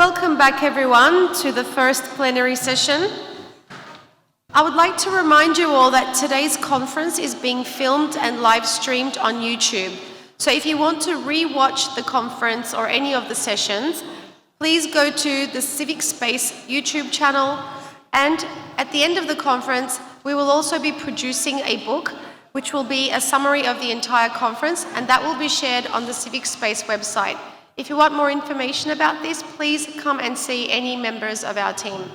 Welcome back everyone to the first plenary session. I would like to remind you all that today's conference is being filmed and live streamed on YouTube. So if you want to re-watch the conference or any of the sessions, please go to the Civic Space YouTube channel, and at the end of the conference we will also be producing a book which will be a summary of the entire conference, and that will be shared on the Civic Space website. If you want more information about this, please come and see any members of our team.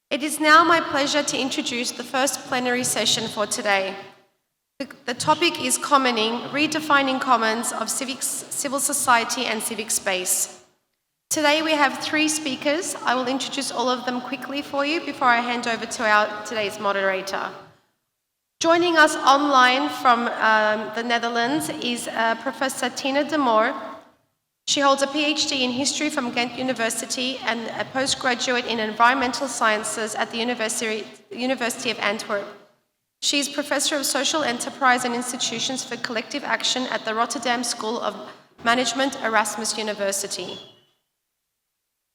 It is now my pleasure to introduce the first plenary session for today. The topic is Commoning, Redefining Commons of Civil Society and Civic Space. Today we have 3 speakers. I will introduce all of them quickly for you before I hand over to today's moderator. Joining us online from the Netherlands is Professor Tine de Moor. She holds a PhD in history from Ghent University and a postgraduate in environmental sciences at the University of Antwerp. She is Professor of Social Enterprise and Institutions for Collective Action at the Rotterdam School of Management, Erasmus University.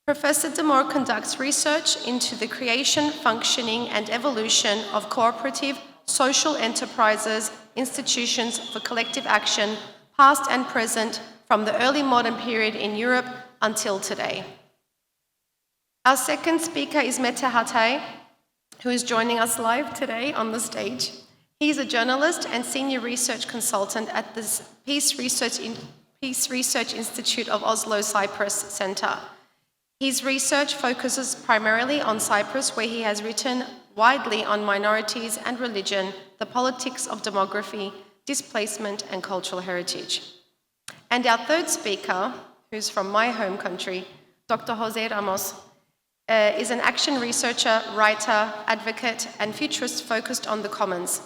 Professor de Moor conducts research into the creation, functioning, and evolution of cooperative social enterprises, institutions for collective action, past and present, from the early modern period in Europe until today. Our second speaker is Mete Hatay, who is joining us live today on the stage. He is a journalist and senior research consultant at the Peace Research Institute of Oslo, Cyprus Center. His research focuses primarily on Cyprus, where he has written widely on minorities and religion, the politics of demography, displacement, and cultural heritage. And our third speaker, who's from my home country, Dr. Jose Ramos, is an action researcher, writer, advocate, and futurist focused on the commons.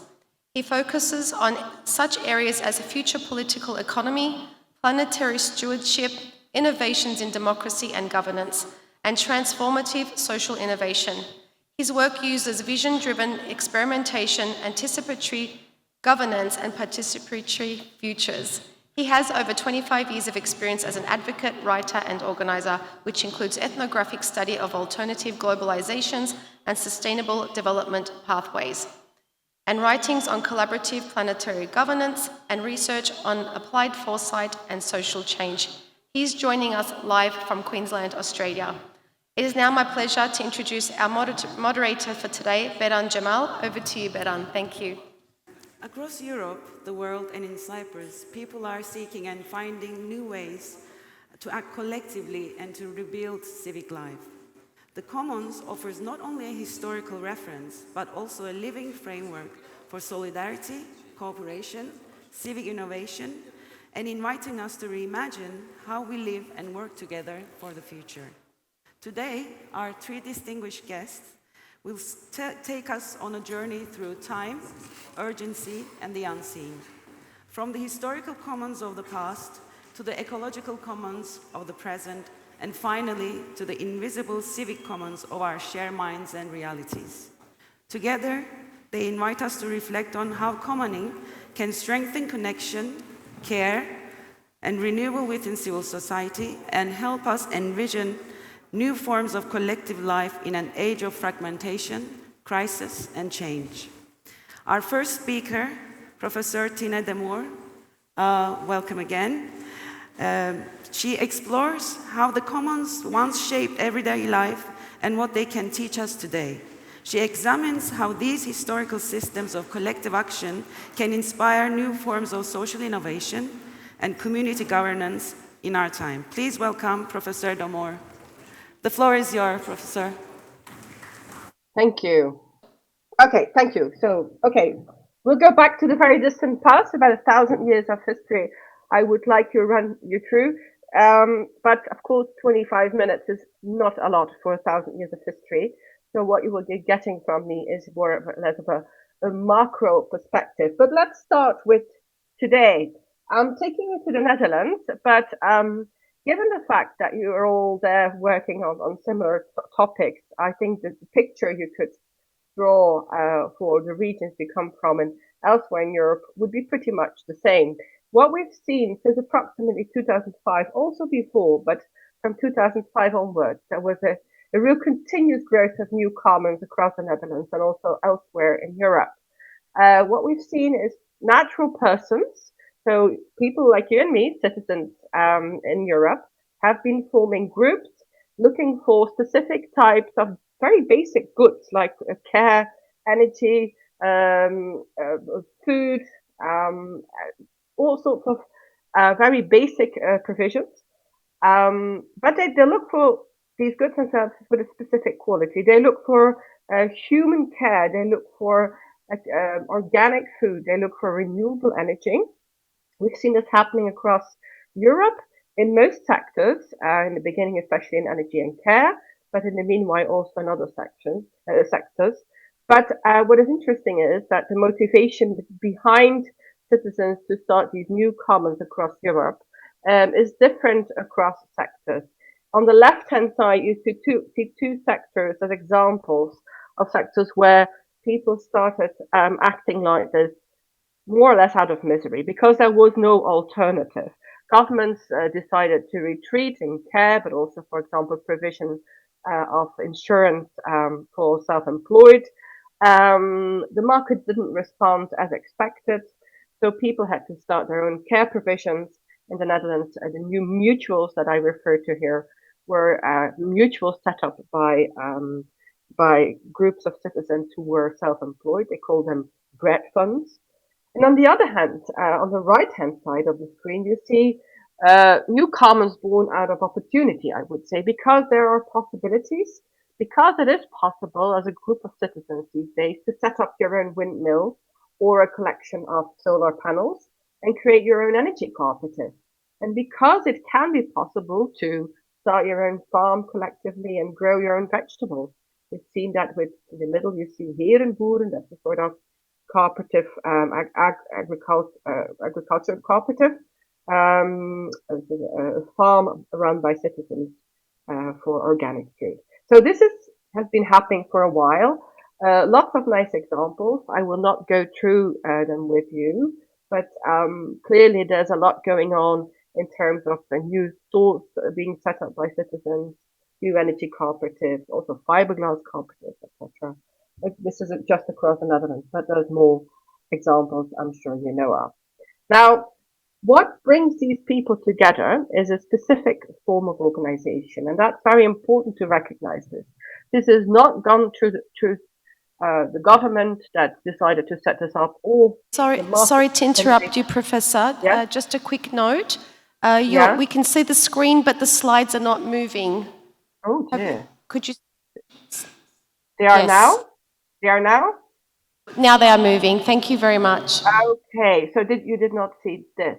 He focuses on such areas as a future political economy, planetary stewardship, innovations in democracy and governance, and transformative social innovation. His work uses vision-driven experimentation, anticipatory governance, and participatory futures. He has over 25 years of experience as an advocate, writer, and organizer, which includes ethnographic study of alternative globalizations and sustainable development pathways, and writings on collaborative planetary governance and research on applied foresight and social change. He's joining us live from Queensland, Australia. It is now my pleasure to introduce our moderator for today, Beran Djemal. Over to you, Beran. Thank you. Across Europe, the world, and in Cyprus, people are seeking and finding new ways to act collectively and to rebuild civic life. The Commons offers not only a historical reference, but also a living framework for solidarity, cooperation, civic innovation, and inviting us to reimagine how we live and work together for the future. Today, our 3 distinguished guests will take us on a journey through time, urgency, and the unseen. From the historical commons of the past to the ecological commons of the present, and finally to the invisible civic commons of our shared minds and realities. Together, they invite us to reflect on how commoning can strengthen connection, care, and renewal within civil society, and help us envision new forms of collective life in an age of fragmentation, crisis, and change. Our first speaker, Professor Tine de Moor, welcome again. She explores how the commons once shaped everyday life and what they can teach us today. She examines how these historical systems of collective action can inspire new forms of social innovation and community governance in our time. Please welcome Professor de Moor. The floor is yours, Professor. Thank you. Okay, thank you. So, we'll go back to the very distant past, about 1,000 years of history. I would like to run you through, but of course, 25 minutes is not a lot for 1,000 years of history. So what you will be getting from me is more of a macro perspective. But let's start with today. I'm taking you to the Netherlands, but given the fact that you are all there working on similar topics, I think the picture you could draw for the regions we come from and elsewhere in Europe would be pretty much the same. What we've seen since approximately 2005, also before, but from 2005 onwards. There was a real continuous growth of new commons across the Netherlands and also elsewhere in Europe. What we've seen is natural persons, so people like you and me, citizens in Europe, have been forming groups looking for specific types of very basic goods like care, energy, food, all sorts of very basic provisions. But they look for these goods and services with a specific quality. They look for human care. They look for organic food. They look for renewable energy. We've seen this happening across Europe in most sectors, in the beginning, especially in energy and care, but in the meanwhile also in other sectors. But what is interesting is that the motivation behind citizens to start these new commons across Europe is different across sectors. On the left-hand side, you see two sectors as examples of sectors where people started acting like this more or less out of misery because there was no alternative. Governments decided to retreat in care, but also, for example, provision of insurance for self-employed. The market didn't respond as expected, so people had to start their own care provisions in the Netherlands. The new mutuals that I refer to here were mutuals set up by groups of citizens who were self-employed. They called them bread funds. And on the other hand, on the right-hand side of the screen, you see new commons born out of opportunity, I would say, because there are possibilities, because it is possible as a group of citizens these days to set up your own windmill or a collection of solar panels and create your own energy cooperative. And because it can be possible to start your own farm collectively and grow your own vegetables. We've seen that with in the middle, you see here in Boeren, that's a sort of cooperative agricultural cooperative, a farm run by citizens for organic food. So this has been happening for a while. Lots of nice examples. I will not go through them with you, but clearly there's a lot going on in terms of new stores being set up by citizens, new energy cooperatives, also fiberglass cooperatives, etc. This isn't just across the Netherlands, but there's more examples I'm sure you know of. Now, what brings these people together is a specific form of organization, and that's very important to recognize this. This is not gone through the government that decided to set this up, or sorry to interrupt you, Professor. Yeah? Just a quick note. Yeah? We can see the screen, but the slides are not moving. Oh dear. Could you? They are Yes. now? They are now? Now they are moving. Thank you very much. Okay, so you did not see this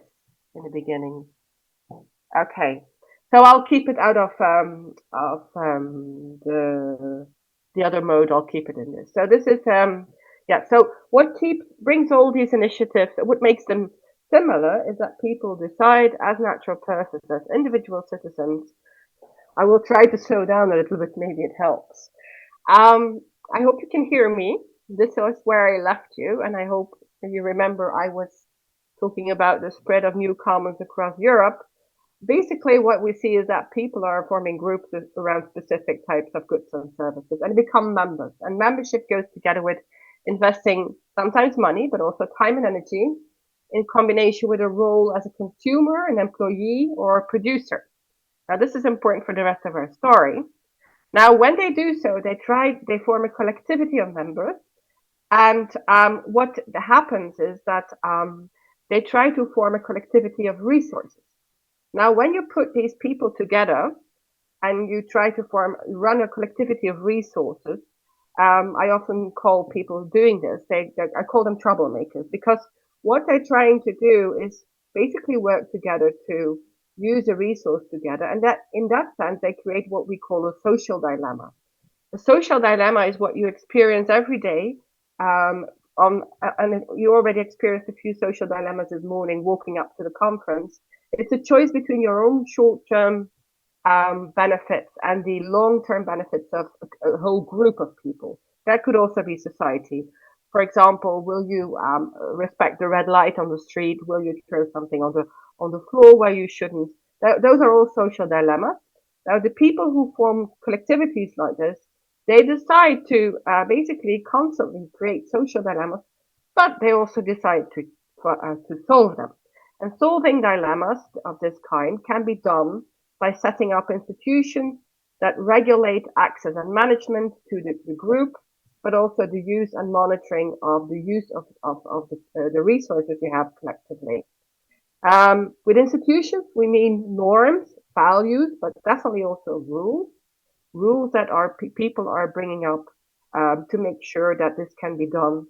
in the beginning. Okay, so I'll keep it out of the other mode. I'll keep it in this. So this is yeah. So what brings all these initiatives? What makes them similar is that people decide as natural persons, as individual citizens. I will try to slow down a little bit. Maybe it helps. I hope you can hear me. This is where I left you, and I hope you remember I was talking about the spread of new commons across Europe. Basically, what we see is that people are forming groups around specific types of goods and services and become members. And membership goes together with investing sometimes money, but also time and energy in combination with a role as a consumer, an employee, or a producer. Now, this is important for the rest of our story. Now, when they do so, they form a collectivity of members. And what happens is that they try to form a collectivity of resources. Now, when you put these people together and you try to run a collectivity of resources, I often call people doing this, I call them troublemakers, because what they're trying to do is basically work together to use a resource together. And that in that sense, they create what we call a social dilemma. The social dilemma is what you experience every day. And you already experienced a few social dilemmas this morning walking up to the conference. It's a choice between your own short-term benefits and the long-term benefits of a whole group of people. That could also be society. For example, will you respect the red light on the street? Will you throw something on the floor where you shouldn't? Those are all social dilemmas. Now, the people who form collectivities like this, they decide to basically constantly create social dilemmas, but they also decide to solve them. And solving dilemmas of this kind can be done by setting up institutions that regulate access and management to the group, but also the use and monitoring of the use of the resources we have collectively. With institutions, we mean norms, values, but definitely also rules that our people are bringing up to make sure that this can be done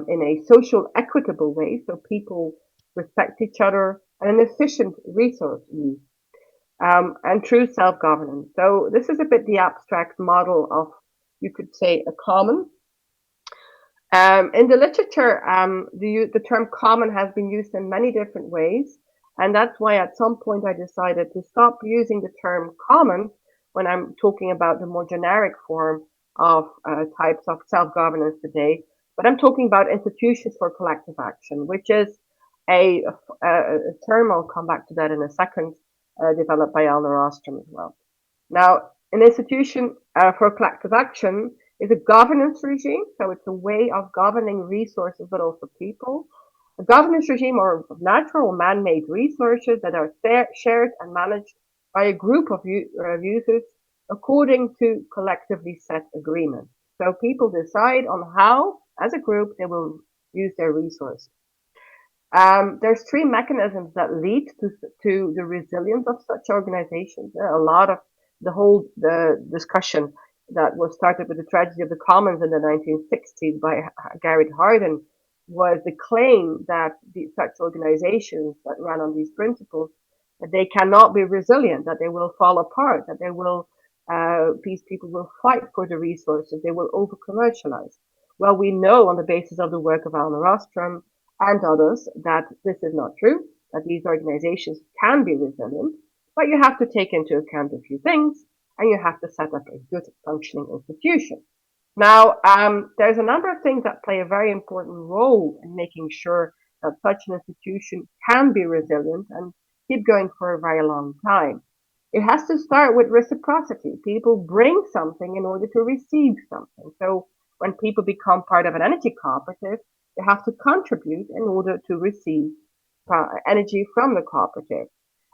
in a social, equitable way, so people respect each other, and an efficient resource use, and true self-governance. So this is a bit the abstract model of, you could say, a common. In the literature, the term common has been used in many different ways. And that's why at some point I decided to stop using the term common when I'm talking about the more generic form of types of self-governance today. But I'm talking about institutions for collective action, which is a term, I'll come back to that in a second, developed by Eleanor Ostrom as well. Now, an institution for collective action is a governance regime, so it's a way of governing resources, but also people. A governance regime or natural or man-made resources that are shared and managed by a group of users according to collectively set agreements. So people decide on how, as a group, they will use their resources. There's three mechanisms that lead to the resilience of such organizations. A lot of the discussion that was started with the tragedy of the commons in the 1960s by Garrett Hardin was the claim that such organizations that run on these principles, that they cannot be resilient, that they will fall apart, that these people will fight for the resources, they will over commercialize. Well, we know on the basis of the work of Alan Rostrom and others that this is not true, that these organizations can be resilient, but you have to take into account a few things, and you have to set up a good functioning institution. Now, there's a number of things that play a very important role in making sure that such an institution can be resilient and keep going for a very long time. It has to start with reciprocity. People bring something in order to receive something. So when people become part of an energy cooperative, they have to contribute in order to receive energy from the cooperative.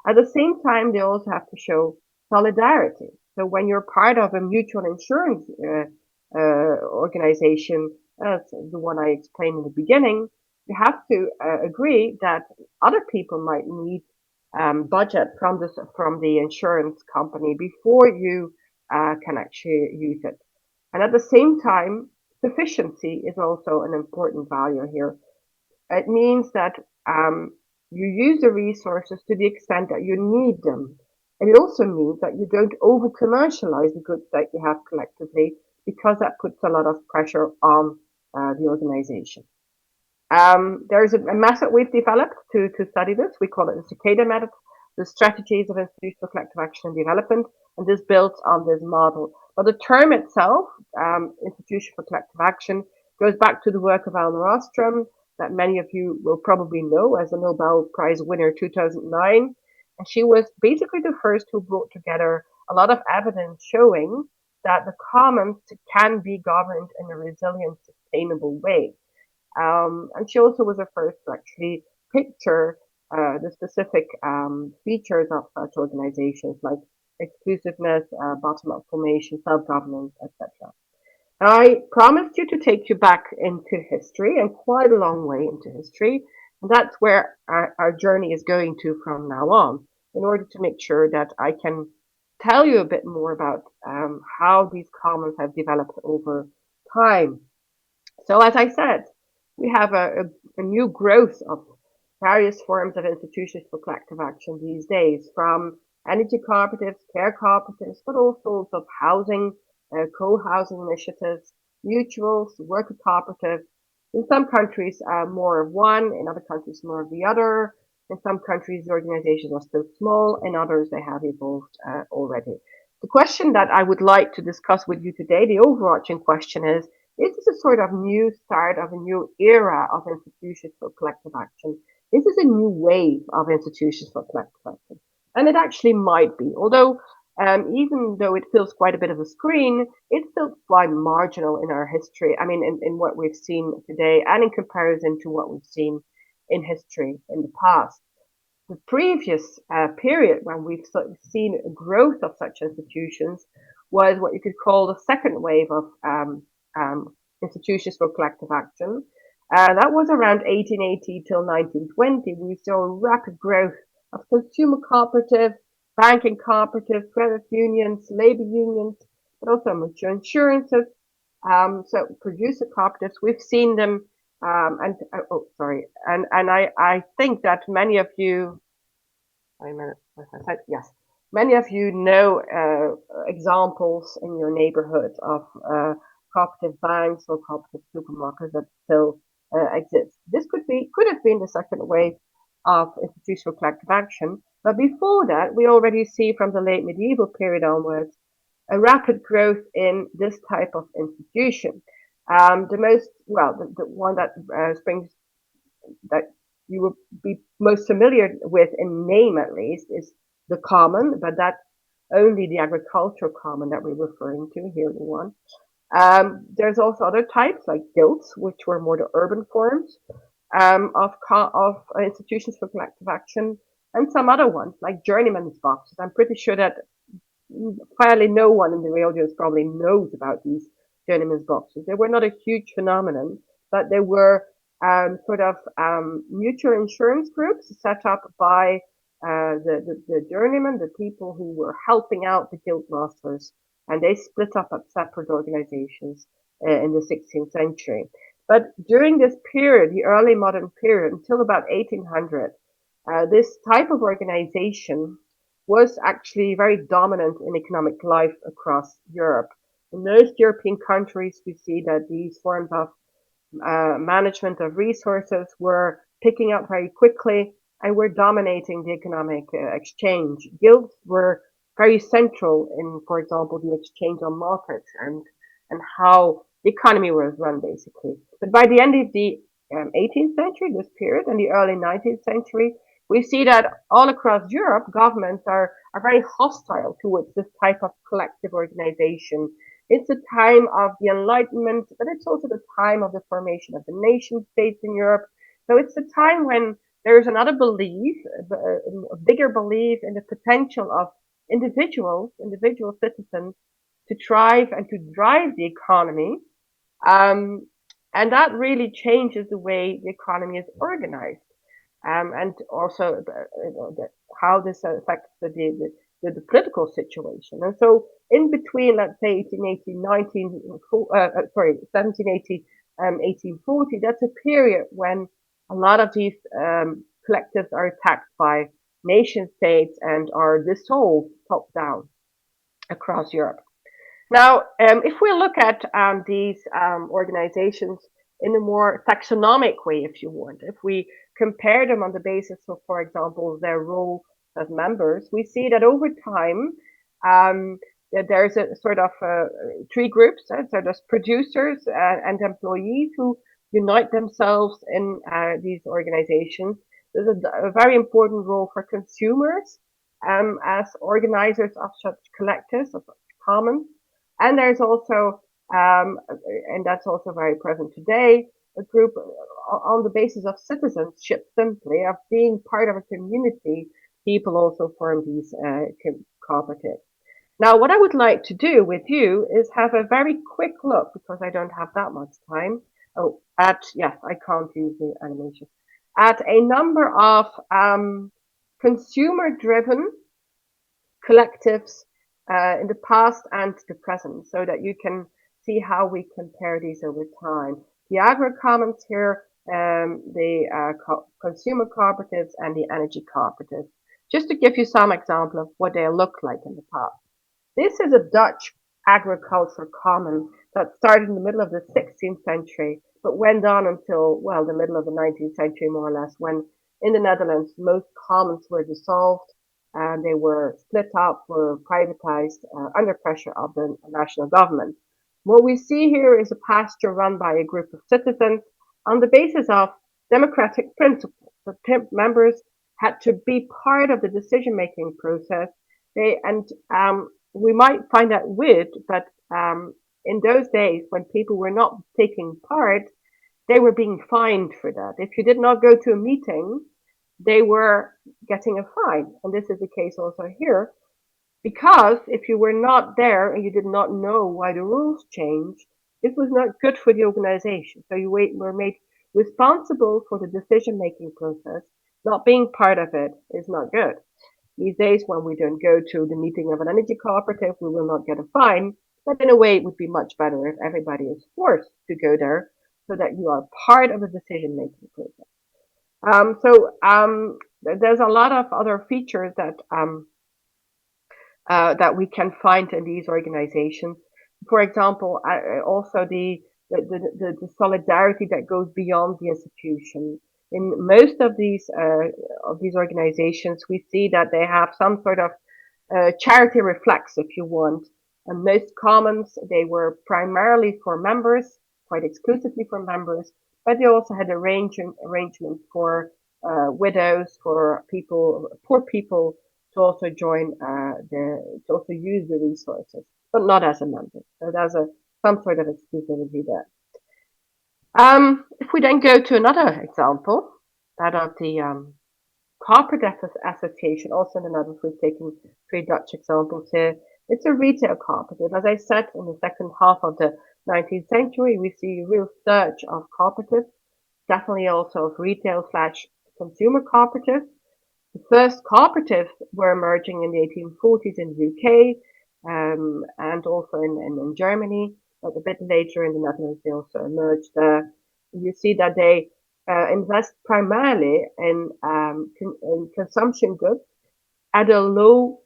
At the same time, they also have to show solidarity. So when you're part of a mutual insurance organization, as the one I explained in the beginning, you have to agree that other people might need budget from the insurance company before you can actually use it. And at the same time, sufficiency is also an important value here. It means that you use the resources to the extent that you need them. And it also means that you don't over commercialize the goods that you have collectively, because that puts a lot of pressure on the organization. There's a method we've developed to study this. We call it the Cicada method, the strategies of institutions for collective action and development, and this builds on this model. But the term itself, institution for collective action, goes back to the work of Eleanor Ostrom, that many of you will probably know as a Nobel Prize winner 2009. And she was basically the first who brought together a lot of evidence showing that the commons can be governed in a resilient, sustainable way. And she also was the first to actually picture the specific features of such organizations like exclusiveness, bottom-up formation, self-governance, etc. I promised you to take you back into history, and quite a long way into history. And that's where our journey is going to from now on, in order to make sure that I can tell you a bit more about how these commons have developed over time. So, as I said, we have a new growth of various forms of institutions for collective action these days, from energy cooperatives, care cooperatives, but all sorts of housing, co-housing initiatives, mutuals, worker cooperatives. In some countries, more of one, in other countries, more of the other. In some countries, the organizations are still small, in others, they have evolved already. The question that I would like to discuss with you today, the overarching question is this a sort of new start of a new era of institutions for collective action? This is a new wave of institutions for collective action. And it actually might be, although Even though it fills quite a bit of a screen, it's still quite marginal in our history. I mean, in what we've seen today and in comparison to what we've seen in history in the past. The previous period when we've seen a growth of such institutions was what you could call the second wave of institutions for collective action. That was around 1880 till 1920. We saw rapid growth of consumer cooperatives, banking cooperatives, credit unions, labor unions, but also mutual insurances. So producer cooperatives, we've seen them, and I think that many of you, wait a minute, yes, many of you know examples in your neighborhood of cooperative banks or cooperative supermarkets that still exist. This could have been the second wave of institutional collective action, but before that, we already see from the late medieval period onwards a rapid growth in this type of institution. The one that springs that you will be most familiar with in name at least is the common, but that's only the agricultural common that we're referring to here, the one. There's also other types like guilds, which were more the urban forms of institutions for collective action, and some other ones like journeyman's boxes. I'm pretty sure that fairly no one in the audience probably knows about these journeyman's boxes. They were not a huge phenomenon, but they were mutual insurance groups set up by the journeymen, the people who were helping out the guild masters, and they split up as separate organizations in the 16th century. But during this period, the early modern period, until about 1800, this type of organization was actually very dominant in economic life across Europe. In most European countries, we see that these forms of management of resources were picking up very quickly and were dominating the economic exchange. Guilds were very central in, for example, the exchange on markets and how the economy was run, basically. But by the end of the 18th century, this period, and the early 19th century, we see that all across Europe, governments are very hostile towards this type of collective organization. It's a time of the Enlightenment, but it's also the time of the formation of the nation states in Europe. So it's a time when there's another belief, a bigger belief in the potential of individual citizens to thrive and to drive the economy. And that really changes the way the economy is organized. And also how this affects the political situation. And so in between, let's say 1780, 1840, that's a period when a lot of these collectives are attacked by nation states and are dissolved top down across Europe. Now, if we look at these organizations in a more taxonomic way, if you want, if we compare them on the basis of, for example, their role as members, we see that over time, that there's a sort of three groups. So there's producers and employees who unite themselves in these organizations. There's a very important role for consumers as organizers of such collectives, of such commons. And there's also, and that's also very present today, a group on the basis of citizenship, simply of being part of a community. People also form these cooperatives. Now, what I would like to do with you is have a very quick look, because I don't have that much time. Yes, I can't use the animation. At a number of consumer-driven collectives in the past and the present, so that you can see how we compare these over time. The agro-commons here, the consumer cooperatives, and the energy cooperatives, just to give you some example of what they look like in the past. This is a Dutch agricultural common that started in the middle of the 16th century, but went on until, well, the middle of the 19th century, more or less, when in the Netherlands, most commons were dissolved and they were split up, were privatized under pressure of the national government. What we see here is a pasture run by a group of citizens on the basis of democratic principles. The members had to be part of the decision-making process, We might find that weird, but in those days when people were not taking part, they were being fined for that. If you did not go to a meeting, they were getting a fine. And this is the case also here, because if you were not there and you did not know why the rules changed, it was not good for the organization. So you were made responsible for the decision-making process. Not being part of it is not good. These days, when we don't go to the meeting of an energy cooperative, we will not get a fine. But in a way, it would be much better if everybody is forced to go there so that you are part of the decision-making process. There's a lot of other features that we can find in these organizations. For example, also the solidarity that goes beyond the institution. In most of these organizations, we see that they have some sort of charity reflex, if you want. And most commons, they were primarily for members, quite exclusively for members, but they also had arrangements for widows, for people, poor people, to also to also use the resources, but not as a member. So there's some sort of exclusivity there. If we then go to another example, that of the cooperative association, also in the Netherlands, we've taken 3 Dutch examples here. It's a retail cooperative. As I said, in the second half of the 19th century, we see a real surge of cooperatives, definitely also of retail/consumer cooperatives. The first cooperatives were emerging in the 1840s in the UK, and also in Germany, but a bit later in the Netherlands they also emerged there. You see that they invest primarily in consumption goods at a low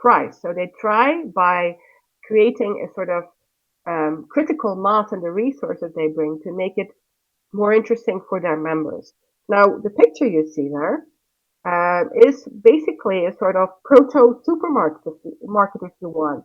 price. So they try, by creating a sort of critical mass in the resources they bring, to make it more interesting for their members. Now, the picture you see there is basically a sort of proto supermarket, if you want.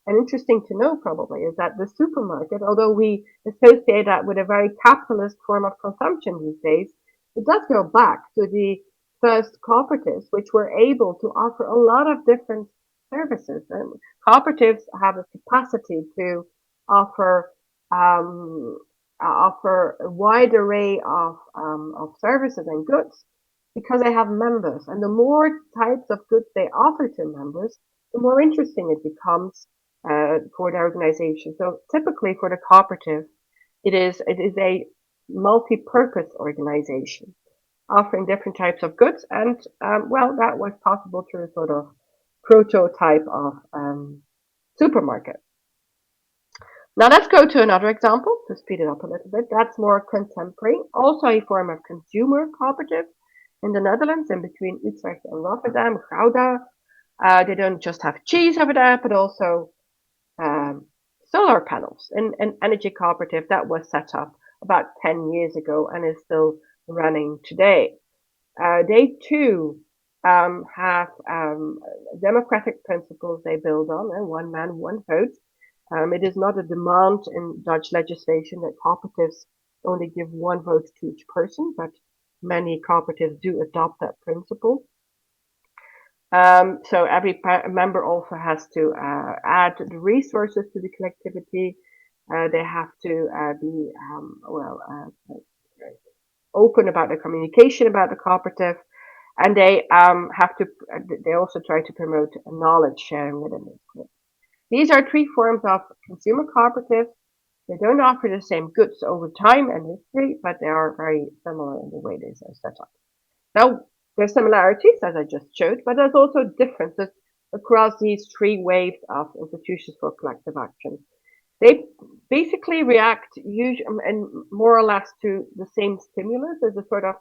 And interesting to know probably is that the supermarket, although we associate that with a very capitalist form of consumption these days, it does go back to the first cooperatives, which were able to offer a lot of different services. And cooperatives have a capacity to offer offer a wide array of services and goods because they have members. And the more types of goods they offer to members, the more interesting it becomes for the organization. So typically for the cooperative, it is a multi-purpose organization offering different types of goods. And well, that was possible through a sort of prototype of supermarket. Now let's go to another example to speed it up a little bit. That's more contemporary, also a form of consumer cooperative in the Netherlands, in between Utrecht and Rotterdam, Gouda. They don't just have cheese over there, but also solar panels. An energy cooperative that was set up about 10 years ago and is still running today. They too have democratic principles they build on, and one man, one vote. It is not a demand in Dutch legislation that cooperatives only give one vote to each person, but many cooperatives do adopt that principle. So every member also has to add the resources to the collectivity. They have to be open about the communication about the cooperative, and they also try to promote knowledge sharing within this group. These are 3 forms of consumer cooperatives. They don't offer the same goods over time and history, but they are very similar in the way they are set up. Now, there's similarities, as I just showed, but there's also differences across these 3 waves of institutions for collective action. They basically react and more or less to the same stimulus. There's a sort of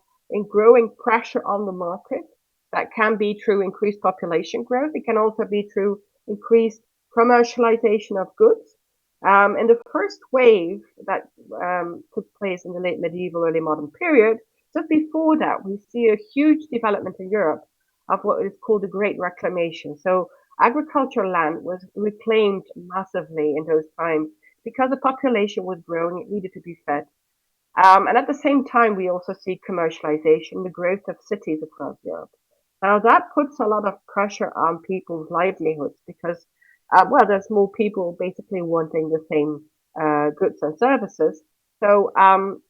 growing pressure on the market that can be through increased population growth. It can also be through increased commercialization of goods. In the first wave that took place in the late medieval, early modern period, just before that, we see a huge development in Europe of what is called the Great Reclamation. So agricultural land was reclaimed massively in those times because the population was growing, it needed to be fed. And at the same time, we also see commercialization, the growth of cities across Europe. Now that puts a lot of pressure on people's livelihoods because, there's more people basically wanting the same goods and services. So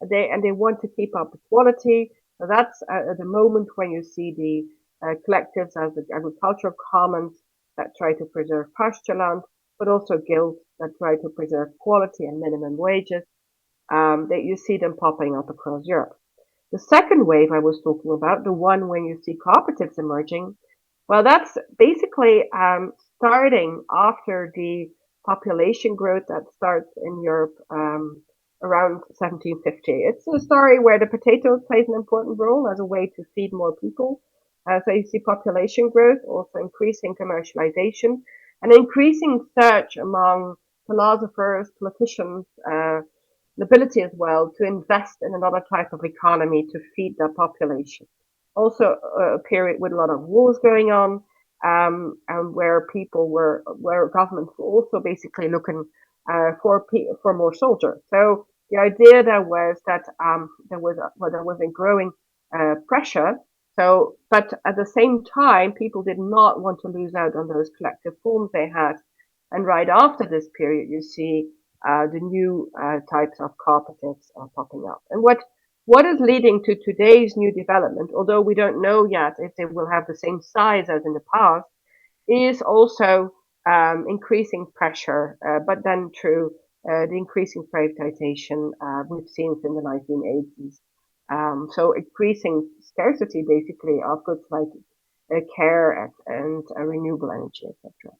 they want to keep up the quality. So that's at the moment when you see the collectives as the agricultural commons that try to preserve pasture land, but also guilds that try to preserve quality and minimum wages. That you see them popping up across Europe. The second wave I was talking about, the one when you see cooperatives emerging, well, that's basically starting after the population growth that starts in Europe around 1750. It's a story where the potato plays an important role as a way to feed more people. So you see population growth, also increasing commercialization, and increasing search among philosophers, politicians, nobility as well, to invest in another type of economy to feed their population. Also, a period with a lot of wars going on, and where governments were also basically looking for more soldiers. So the idea there was that there was a growing pressure. So, but at the same time, people did not want to lose out on those collective forms they had. And right after this period, you see the new types of cooperatives are popping up. And what is leading to today's new development, although we don't know yet if they will have the same size as in the past, is also increasing pressure, but then through the increasing privatization we've seen since the 1980s. So increasing scarcity basically of goods like care and renewable energy, etc.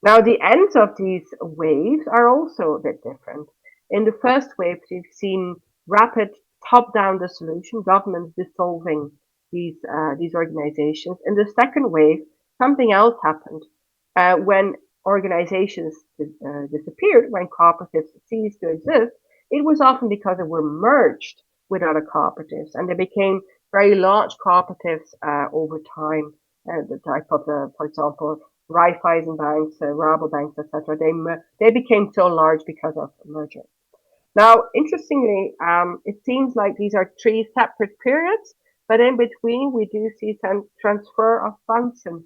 Now, the ends of these waves are also a bit different. In the first wave, you've seen rapid top-down dissolution, governments dissolving these organizations. In the second wave, something else happened when organizations disappeared, when cooperatives ceased to exist. It was often because they were merged with other cooperatives, and they became very large cooperatives over time. The type of, for example, Raiffeisen banks, Rabobanks, etc. They became so large because of merger. Now, interestingly, it seems like these are three separate periods, but in between we do see some transfer of functions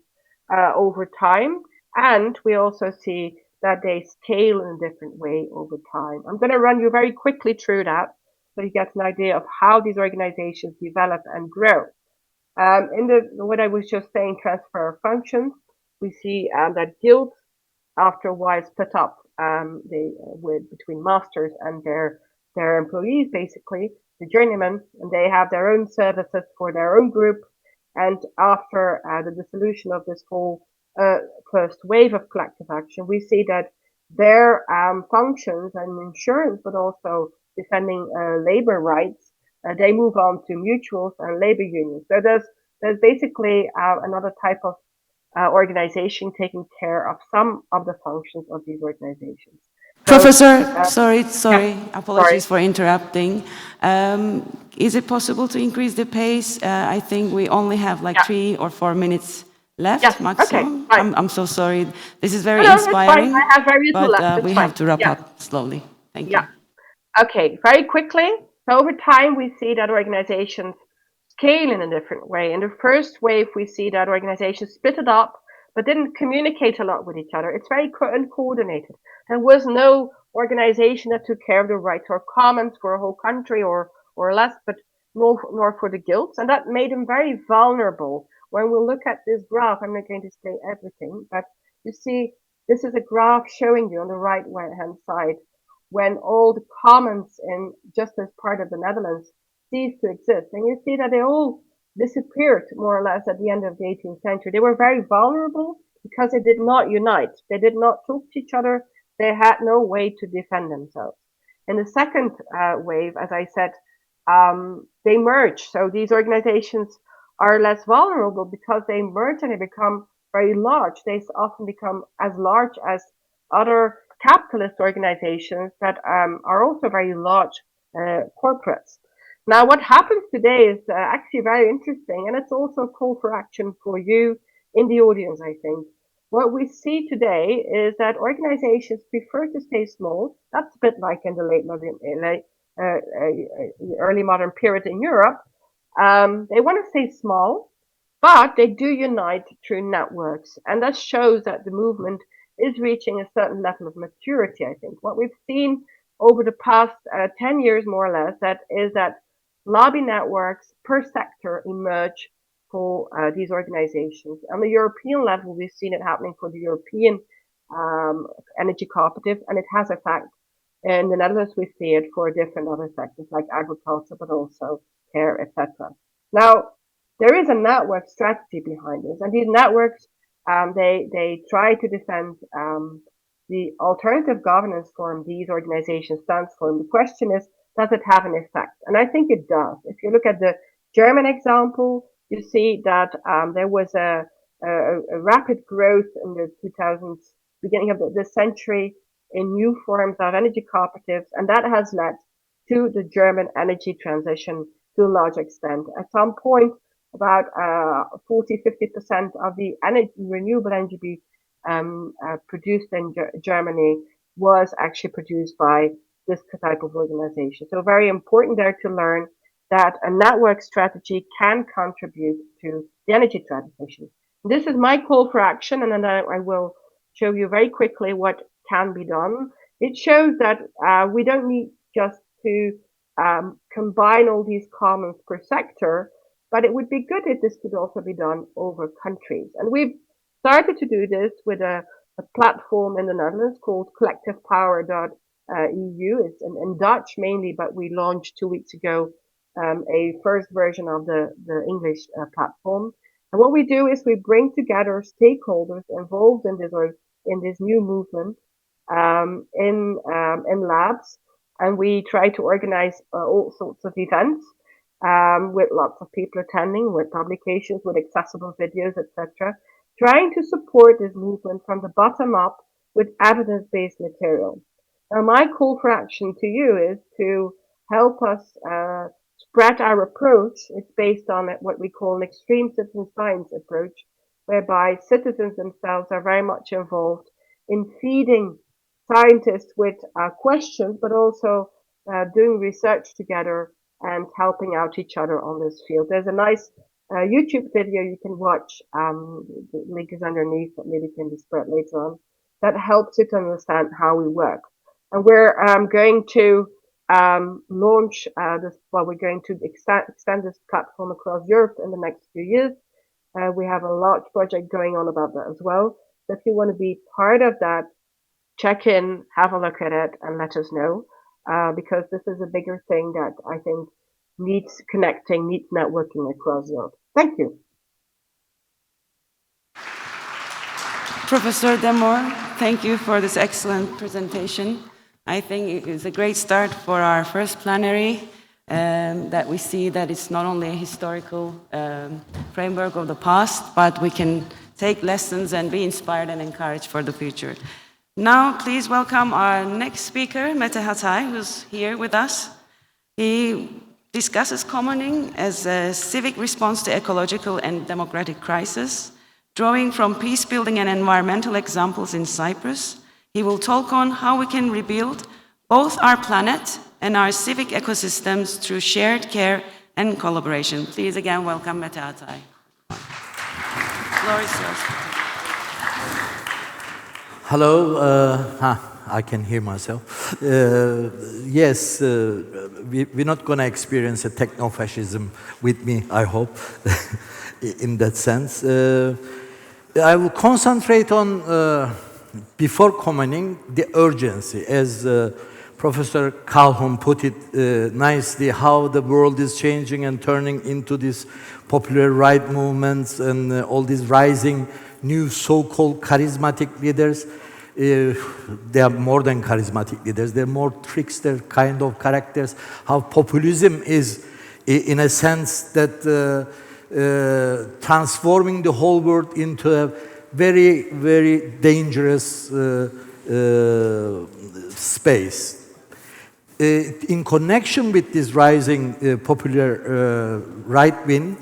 over time, and we also see that they scale in a different way over time. I'm going to run you very quickly through that so you get an idea of how these organizations develop and grow. In what I was just saying, transfer of functions, we see that guilds after a while split up between masters and their employees, basically the journeymen, and they have their own services for their own group. And after the dissolution of this whole first wave of collective action, we see that their functions and insurance, but also defending labor rights, they move on to mutuals and labor unions. So there's basically another type of organization taking care of some of the functions of these organizations. So, Professor, sorry, yeah, apologies sorry. for interrupting. Is it possible to increase the pace? I think we only have like Yeah. 3 or 4 minutes left Yes. Okay. maximum. Fine. I'm so sorry. This is very No, it's fine. inspiring, I have very little but left. It's we fine. have to wrap Yeah. up slowly. Thank you. Yeah. Okay. Very quickly. So over time, we see that organizations scale in a different way. In the first wave, we see that organizations split it up, but didn't communicate a lot with each other. It's very uncoordinated. There was no organization that took care of the rights or commons for a whole country or less, but nor for the guilds. And that made them very vulnerable. When we look at this graph, I'm not going to say everything, but you see, this is a graph showing you on the right hand side when all the commons in just as part of the Netherlands ceased to exist. And you see that they all disappeared more or less at the end of the 18th century. They were very vulnerable because they did not unite. They did not talk to each other. They had no way to defend themselves. In the second wave, as I said, they merge. So these organizations are less vulnerable because they merge and they become very large. They often become as large as other capitalist organizations that are also very large corporates. Now, what happens today is actually very interesting, and it's also a call for action for you in the audience, I think. What we see today is that organizations prefer to stay small. That's a bit like in the early modern period in Europe. They want to stay small, But they do unite through networks, and that shows that the movement is reaching a certain level of maturity, I think. What we've seen over the past 10 years, more or less, that is that lobby networks per sector emerge for these organizations. On the European level, we've seen it happening for the European energy cooperative, and it has effect. In the Netherlands, we see it for different other sectors like agriculture, but also care, etc. Now, there is a network strategy behind this, and these networks they try to defend the alternative governance form these organizations stands for. And the question is, does it have an effect? And I think it does. If you look at the German example, you see that there was a rapid growth in the 2000s, beginning of the century, in new forms of energy cooperatives, and that has led to the German energy transition to a large extent. At some point, about 40–50% of the renewable energy produced in Germany was actually produced by this type of organization. So very important there to learn that a network strategy can contribute to the energy transition. This is my call for action, and then I will show you very quickly what can be done. It shows that we don't need just to combine all these commons per sector, but it would be good if this could also be done over countries. And we've started to do this with a platform in the Netherlands called collectivepower.eu. It's in Dutch mainly, but we launched 2 weeks ago a first version of the English platform. And what we do is we bring together stakeholders involved in this new movement in labs, and we try to organize all sorts of events with lots of people attending, with publications, with accessible videos, etc., trying to support this movement from the bottom up with evidence-based material. Now, my call for action to you is to help us spread our approach. It's based on what we call an extreme citizen science approach, whereby citizens themselves are very much involved in feeding scientists with questions, but also doing research together and helping out each other on this field. There's a nice YouTube video you can watch. The link is underneath, but maybe can be spread later on. That helps you to understand how we work. And we're going to launch this. Well, we're going to extend this platform across Europe in the next few years. We have a large project going on about that as well. So if you want to be part of that, check in, have a look at it, and let us know, because this is a bigger thing that I think needs connecting, needs networking across Europe. Thank you. Professor Djemal, thank you for this excellent presentation. I think it is a great start for our first plenary, that we see that it's not only a historical framework of the past, but we can take lessons and be inspired and encouraged for the future. Now, please welcome our next speaker, Mete Hatay, who's here with us. He discusses commoning as a civic response to ecological and democratic crisis, drawing from peace-building and environmental examples in Cyprus. He will talk on how we can rebuild both our planet and our civic ecosystems through shared care and collaboration. Please again welcome Mete Hatay. Floor is yours. Hello, I can hear myself. Yes, we're not going to experience a techno-fascism with me, I hope, in that sense. I will concentrate on, before commoning, the urgency, as Professor Calhoun put it nicely, how the world is changing and turning into these popular right movements and all these rising new so-called charismatic leaders. They are more than charismatic leaders, they're more trickster kind of characters. How populism is, in a sense, that transforming the whole world into a very, very dangerous space. In connection with this rising popular right wing,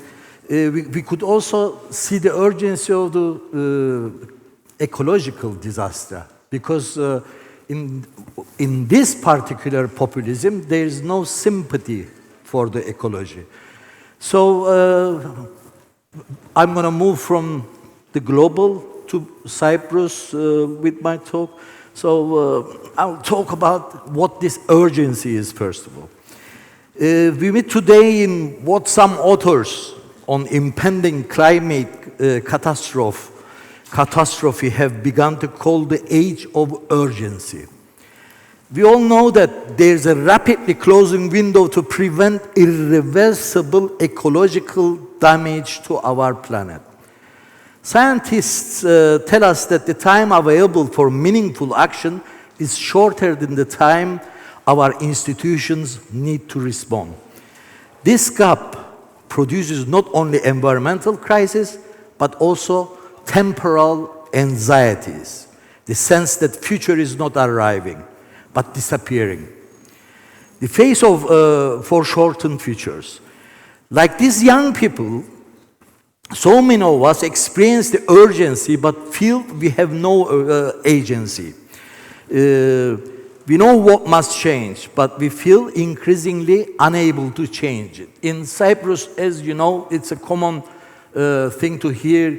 we could also see the urgency of the ecological disaster, because in this particular populism there is no sympathy for the ecology. So I'm going to move from the global to Cyprus with my talk. So I'll talk about what this urgency is, first of all. We meet today in what some authors on impending climate catastrophe have begun to call the age of urgency. We all know that there's a rapidly closing window to prevent irreversible ecological damage to our planet. Scientists tell us that the time available for meaningful action is shorter than the time our institutions need to respond. This gap produces not only environmental crisis, but also temporal anxieties, the sense that future is not arriving, but disappearing. The face of foreshortened futures. Like these young people, so many of us experience the urgency, but feel we have no agency. We know what must change, but we feel increasingly unable to change it. In Cyprus, as you know, it's a common thing to hear,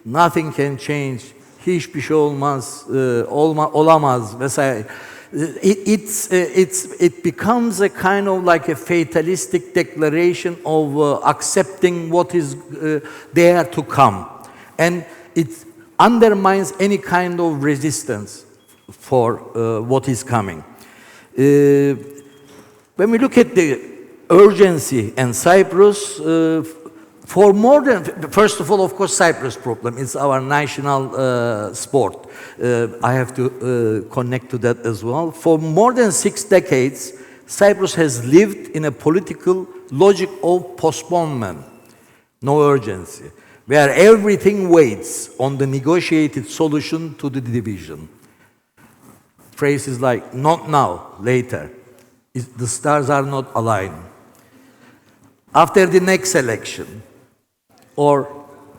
nothing can change, hiçbir şey olmaz, olamaz, vesaire. It becomes a kind of like a fatalistic declaration of accepting what is there to come. And it undermines any kind of resistance for what is coming. When we look at the urgency in Cyprus, for more than, first of all, of course, Cyprus problem is our national sport. I have to connect to that as well. For more than 6 decades, Cyprus has lived in a political logic of postponement, no urgency, where everything waits on the negotiated solution to the division. Phrases like, not now, later. The stars are not aligned. After the next election, or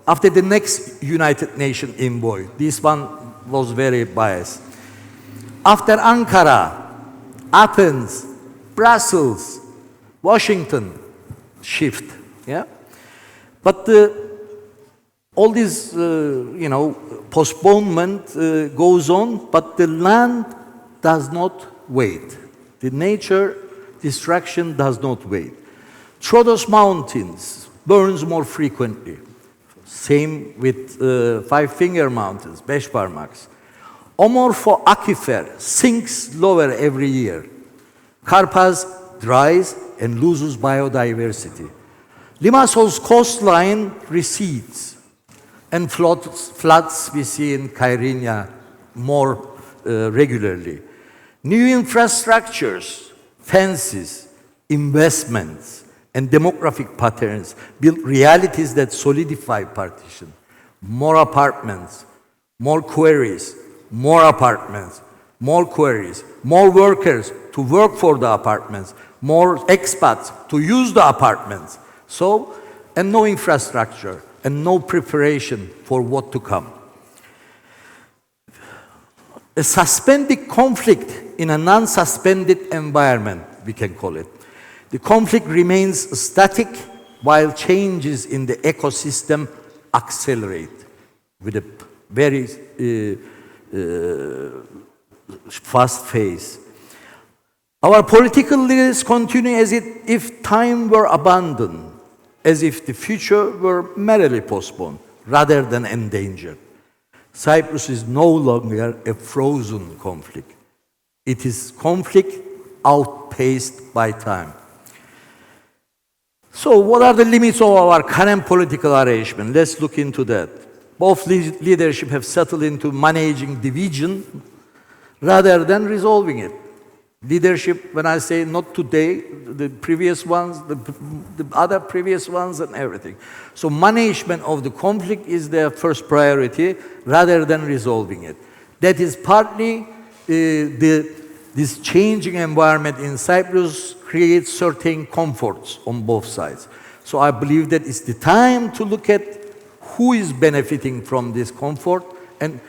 after the next United Nations envoy. This one was very biased. After Ankara, Athens, Brussels, Washington, shift. Yeah? But all this, postponement goes on, but the land does not wait. The nature destruction does not wait. Troodos Mountains burns more frequently. Same with Five Finger Mountains, Beşparmaks. Omorfo Aquifer sinks lower every year. Karpaz dries and loses biodiversity. Limassol's coastline recedes, and floods we see in Kyrenia more regularly. New infrastructures, fences, investments, and demographic patterns build realities that solidify partition. More apartments, more queries, more apartments, more queries, more workers to work for the apartments, more expats to use the apartments. So, and no infrastructure, and no preparation for what to come. A suspended conflict in a non-suspended environment, we can call it. The conflict remains static while changes in the ecosystem accelerate with a very fast pace. Our political leaders continue as if time were abandoned, as if the future were merely postponed rather than endangered. Cyprus is no longer a frozen conflict. It is conflict outpaced by time. So what are the limits of our current political arrangement? Let's look into that. Both leadership have settled into managing division rather than resolving it. Leadership, when I say not today, the previous ones, the other previous ones and everything. So management of the conflict is their first priority rather than resolving it. That is partly this changing environment in Cyprus creates certain comforts on both sides. So I believe that it's the time to look at who is benefiting from this comfort. And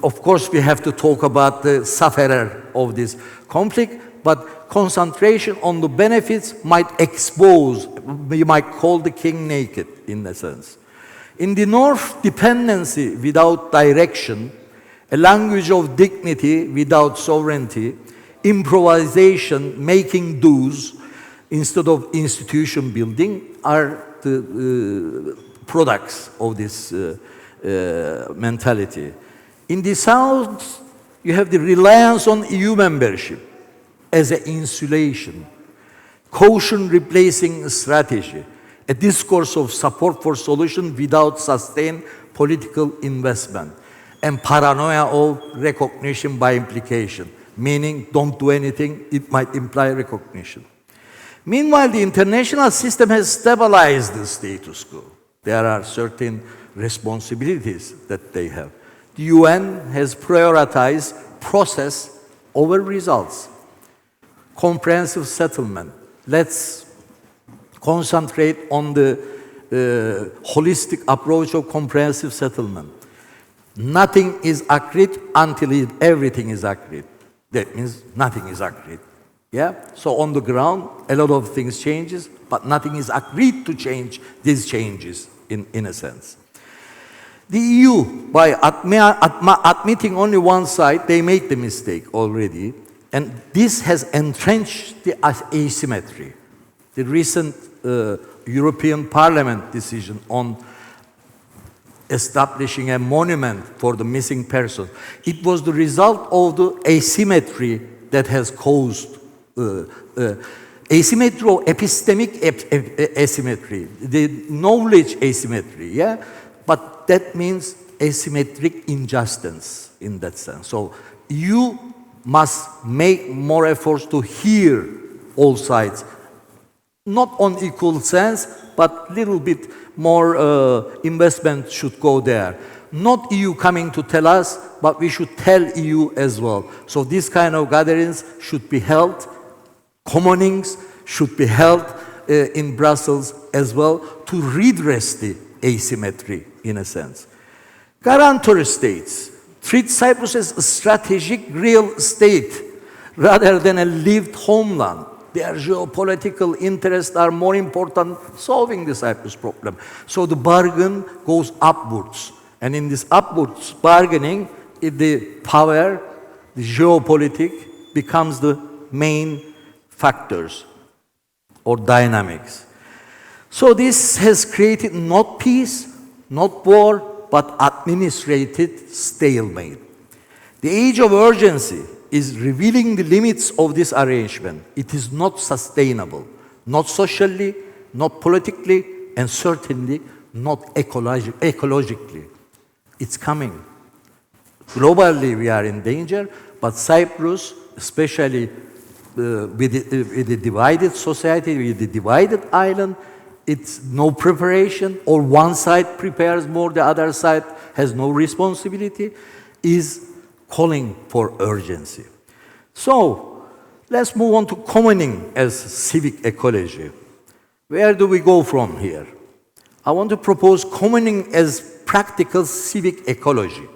of course, we have to talk about the sufferer of this conflict, but concentration on the benefits might expose, you might call the king naked, in a sense. In the north, dependency without direction, a language of dignity without sovereignty, improvisation, making do's instead of institution building are the products of this mentality. In the south, you have the reliance on EU membership as an insulation, caution replacing strategy, a discourse of support for solution without sustained political investment, and paranoia of recognition by implication, meaning don't do anything, it might imply recognition. Meanwhile, the international system has stabilized the status quo. There are certain responsibilities that they have. The UN has prioritized process over results. Comprehensive settlement. Let's concentrate on the holistic approach of comprehensive settlement. Nothing is agreed until everything is agreed. That means nothing is agreed. Yeah? So on the ground, a lot of things changes, but nothing is agreed to change these changes in a sense. The EU, by admitting only one side, they make the mistake already, and this has entrenched the asymmetry. The recent European Parliament decision on establishing a monument for the missing person, it was the result of the asymmetry that has caused asymmetry or epistemic asymmetry, the knowledge asymmetry, yeah? But that means asymmetric injustice in that sense. So you must make more efforts to hear all sides, not on equal sense, but little bit more investment should go there. Not EU coming to tell us, but we should tell EU as well. So this kind of gatherings should be held, commonings should be held in Brussels as well to redress the asymmetry in a sense. Guarantor states treat Cyprus as a strategic real estate rather than a lived homeland. Their geopolitical interests are more important solving the Cyprus problem. So the bargain goes upwards. And in this upwards bargaining, the power, the geopolitics becomes the main factors or dynamics. So this has created not peace, not war, but administrative stalemate. The age of urgency is revealing the limits of this arrangement. It is not sustainable, not socially, not politically, and certainly not ecologically. It's coming. Globally, we are in danger, but Cyprus, especially with the divided society, with the divided island, it's no preparation, or one side prepares more, the other side has no responsibility, is calling for urgency. So, let's move on to commoning as civic ecology. Where do we go from here? I want to propose commoning as practical civic ecology,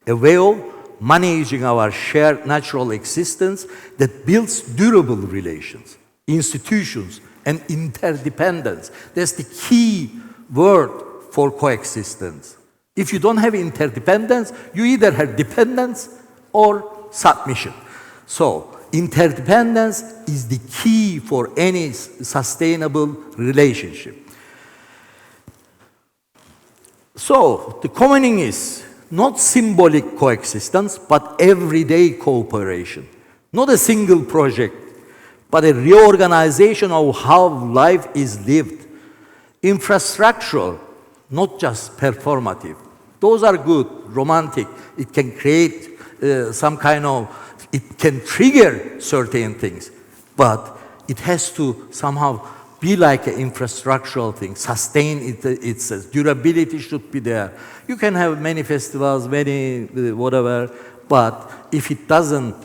a way of managing our shared natural existence that builds durable relations, institutions, and interdependence. That's the key word for coexistence. If you don't have interdependence, you either have dependence or submission. So, interdependence is the key for any sustainable relationship. So, the commoning is not symbolic coexistence, but everyday cooperation. Not a single project, but a reorganization of how life is lived. Infrastructural, not just performative. Those are good, romantic. It can create some kind of, it can trigger certain things, but it has to somehow be like an infrastructural thing, sustain its durability should be there. You can have many festivals, many whatever, but if it doesn't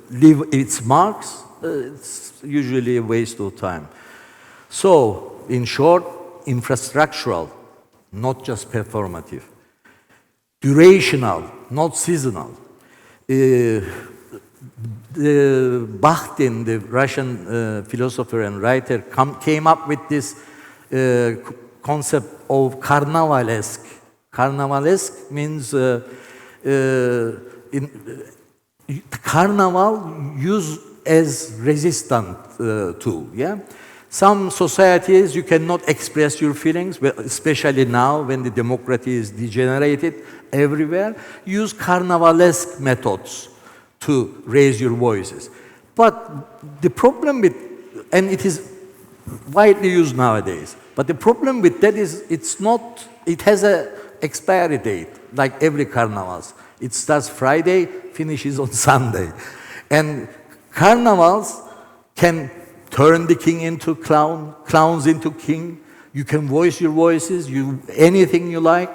leave its marks, it's usually a waste of time. So, in short, infrastructural, not just performative. Durational, not seasonal. The Bakhtin, the Russian philosopher and writer, came up with this concept of carnavalesque. Carnavalesque means carnival used as resistant tool. Yeah, some societies you cannot express your feelings, especially now when the democracy is degenerated everywhere. Use carnavalesque methods to raise your voices. But the problem with, and it is widely used nowadays, but the problem with that is it has a expiry date, like every carnivals. It starts Friday, finishes on Sunday. And carnivals can turn the king into clown, clowns into king. You can voice your voices, anything you like,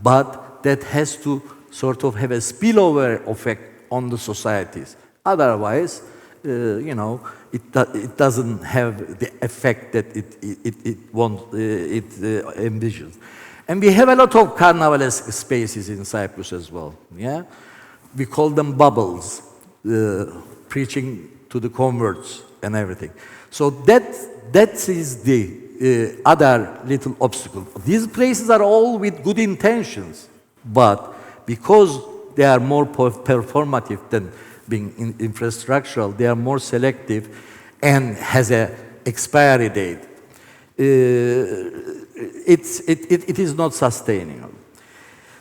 but that has to sort of have a spillover effect on the societies. Otherwise, it doesn't have the effect that it envisions. And we have a lot of carnivalesque spaces in Cyprus as well. Yeah, we call them bubbles, preaching to the converts and everything. So that is the other little obstacle. These places are all with good intentions, but because they are more performative than being infrastructural, they are more selective and has a expiry date. It is not sustainable.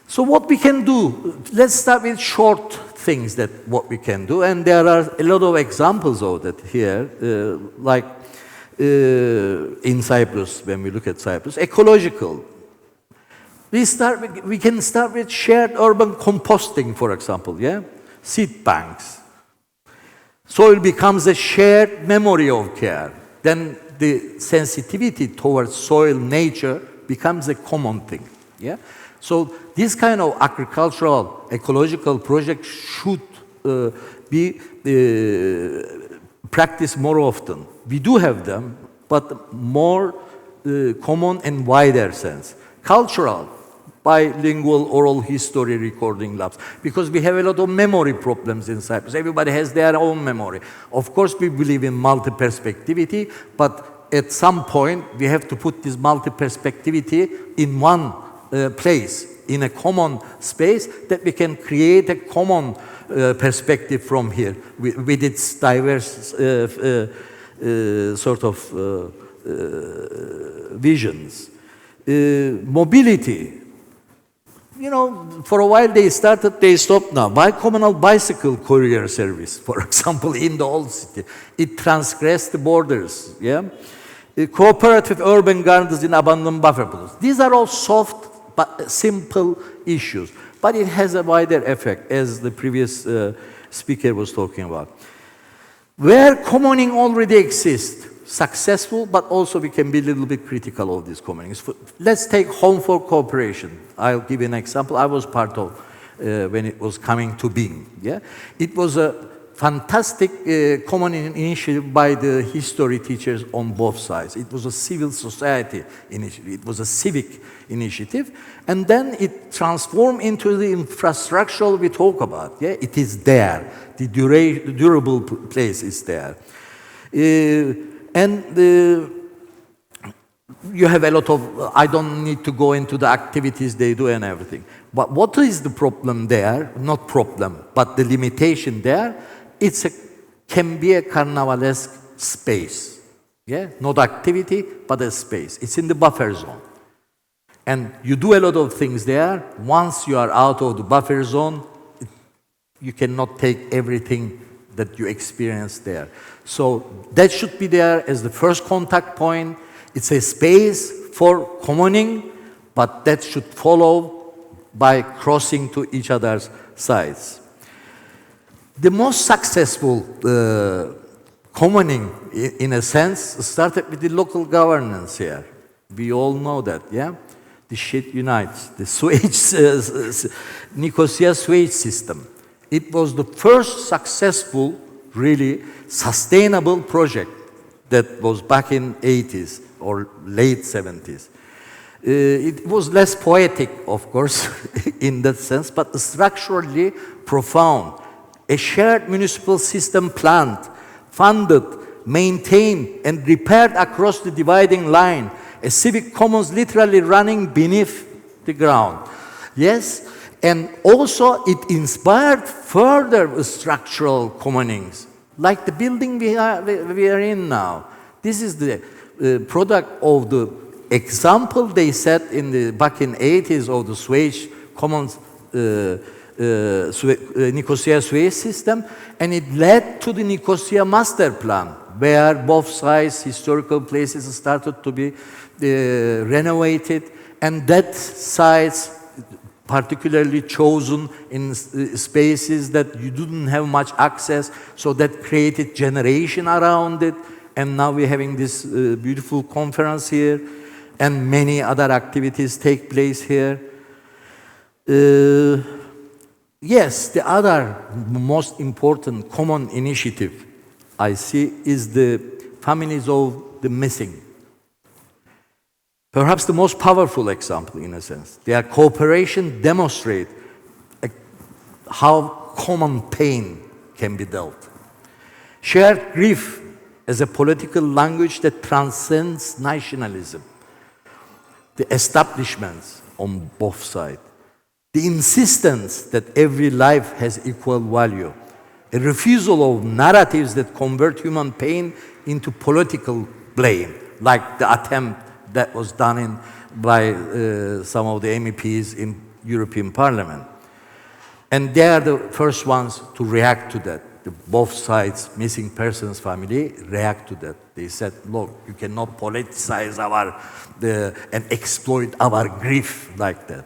So what we can do, let's start with short things that what we can do, and there are a lot of examples of that here, like in Cyprus, when we look at Cyprus, ecological. We can start with shared urban composting, for example, yeah? Seed banks. Soil becomes a shared memory of care. Then the sensitivity towards soil nature becomes a common thing. Yeah? So this kind of agricultural, ecological project should be practiced more often. We do have them, but more common and wider sense. Cultural, bilingual oral history recording labs, because we have a lot of memory problems in Cyprus. Everybody has their own memory. Of course, we believe in multi-perspectivity, but at some point, we have to put this multi-perspectivity in one place, in a common space, that we can create a common perspective from here, with its diverse sort of visions. Mobility. You know, for a while they started, they stopped now. Bi-communal bicycle courier service, for example, in the old city. It transgressed the borders, yeah? Cooperative urban gardens in abandoned buffer pools. These are all soft but simple issues, but it has a wider effect, as the previous speaker was talking about. Where commoning already exists, successful, but also we can be a little bit critical of these commonings. Let's take Home for Cooperation. I'll give you an example. I was part of when it was coming to being. Yeah, it was a fantastic common initiative by the history teachers on both sides. It was a civil society initiative. It was a civic initiative, and then it transformed into the infrastructural we talk about. Yeah, it is there. The durable place is there. And you have a lot of, I don't need to go into the activities they do and everything. But what is the problem there? Not problem, but the limitation there. Can be a carnivalesque space. Yeah? Not activity, but a space. It's in the buffer zone. And you do a lot of things there. Once you are out of the buffer zone, you cannot take everything that you experience there. So that should be there as the first contact point. It's a space for commoning, but that should follow by crossing to each other's sides. The most successful commoning, in a sense, started with the local governance here. We all know that, yeah? The shit unites. The Nicosia Swage system. It was the first successful, really sustainable project that was back in 80s or late 70s. It was less poetic, of course, in that sense, but structurally profound. A shared municipal system planned, funded, maintained, and repaired across the dividing line. A civic commons literally running beneath the ground. Yes, and also it inspired further structural commonings, like the building we are in now. This is the product of the example they set back in 80s of the Suez Commons Nicosia-Suez system, and it led to the Nicosia Master Plan, where both sides, historical places started to be renovated, and that sites particularly chosen in spaces that you didn't have much access, so that created generation around it, and now we're having this beautiful conference here, and many other activities take place here. Yes, the other most important common initiative I see is the families of the missing. Perhaps the most powerful example, in a sense. Their cooperation demonstrates how common pain can be dealt. Shared grief as a political language that transcends nationalism. The establishments on both sides. The insistence that every life has equal value. A refusal of narratives that convert human pain into political blame, like the attempt that was done by some of the MEPs in European Parliament. And they are the first ones to react to that. Both sides, missing persons family, react to that. They said, look, you cannot politicize and exploit our grief like that.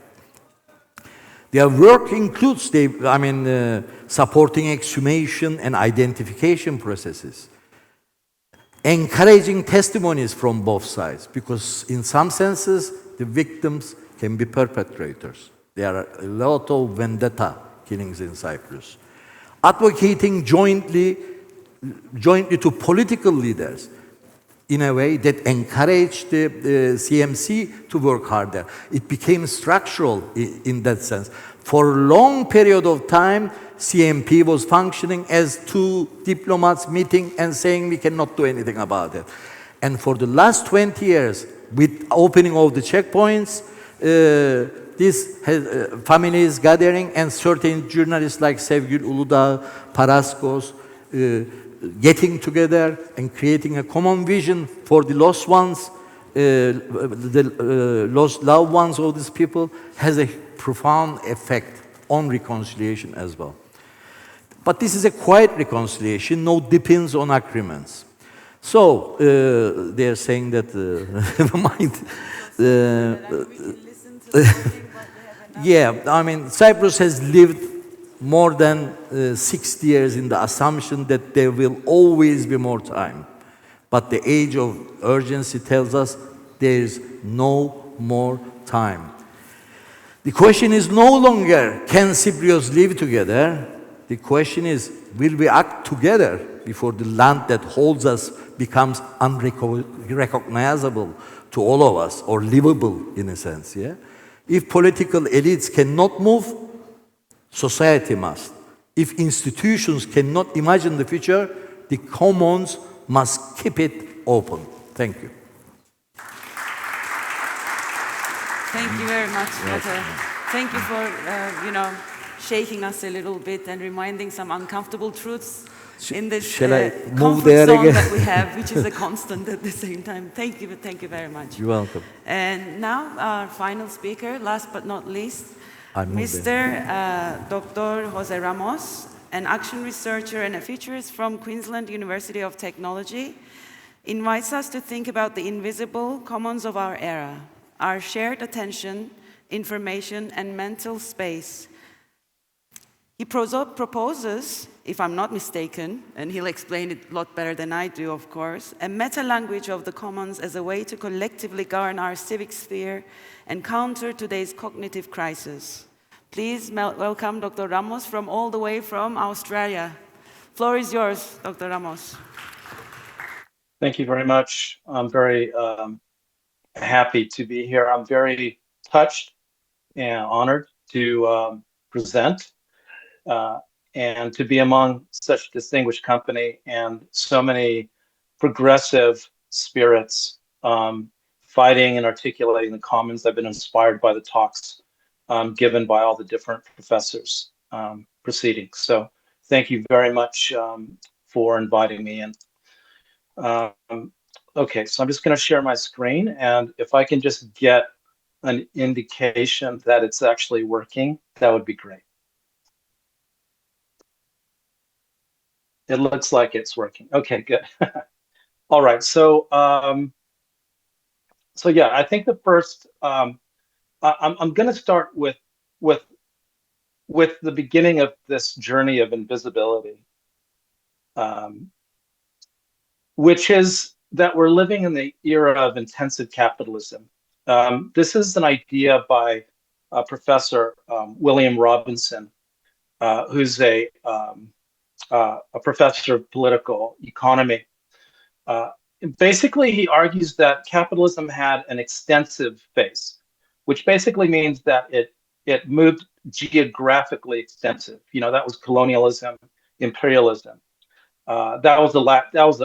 Their work includes supporting exhumation and identification processes, encouraging testimonies from both sides, because in some senses, the victims can be perpetrators. There are a lot of vendetta killings in Cyprus. Advocating jointly to political leaders in a way that encouraged the CMC to work harder. It became structural in that sense. For a long period of time, CMP was functioning as two diplomats meeting and saying we cannot do anything about it. And for the last 20 years, with opening of the checkpoints, this families gathering, and certain journalists like Sevgül Uludağ, Paraskos, getting together and creating a common vision for the lost ones, lost loved ones of these people, has a profound effect on reconciliation as well. But this is a quiet reconciliation, no depends on agreements. So they're saying that, never mind. Yeah, Cyprus has lived more than 60 years in the assumption that there will always be more time. But the age of urgency tells us there is no more time. The question is no longer, can Cypriots live together? The question is, will we act together before the land that holds us becomes unrecognizable to all of us, or livable in a sense, yeah? If political elites cannot move, society must. If institutions cannot imagine the future, the commons must keep it open. Thank you. Thank you very much, Mete. Thank you for, shaking us a little bit and reminding some uncomfortable truths in this comfort zone that we have, which is a constant at the same time. Thank you very much. You're welcome. And now our final speaker, last but not least, Mr. Dr. Jose Ramos, an action researcher and a futurist from Queensland University of Technology, invites us to think about the invisible commons of our era, our shared attention, information, and mental space. He proposes, if I'm not mistaken, and he'll explain it a lot better than I do, of course, a meta-language of the commons as a way to collectively govern our civic sphere and counter today's cognitive crisis. Please welcome Dr. Ramos from all the way from Australia. Floor is yours, Dr. Ramos. Thank you very much. I'm very happy to be here. I'm very touched and honored to present. and to be among such a distinguished company and so many progressive spirits fighting and articulating the commons. I've been inspired by the talks given by all the different professors preceding. So thank you very much for inviting me in. Okay, so I'm just going to share my screen, and if I can just get an indication that it's actually working, that would be great. It looks like it's working. Okay, good. All right, so yeah, I think the first I'm going to start with the beginning of this journey of invisibility, which is that we're living in the era of intensive capitalism. This is an idea by Professor William Robinson, who's a professor of political economy. Basically, he argues that capitalism had an extensive phase, which basically means that it moved geographically extensive. You know, that was colonialism, imperialism. That was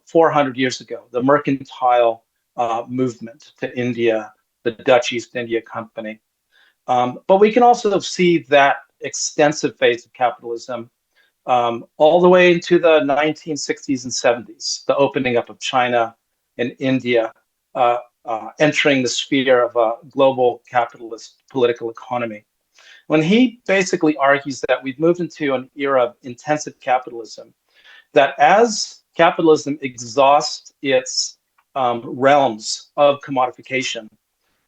400 years ago. The mercantile movement to India, the Dutch East India Company. But we can also see that extensive phase of capitalism all the way into the 1960s and 70s, the opening up of China and India, entering the sphere of a global capitalist political economy. When he basically argues that we've moved into an era of intensive capitalism, that as capitalism exhausts its realms of commodification,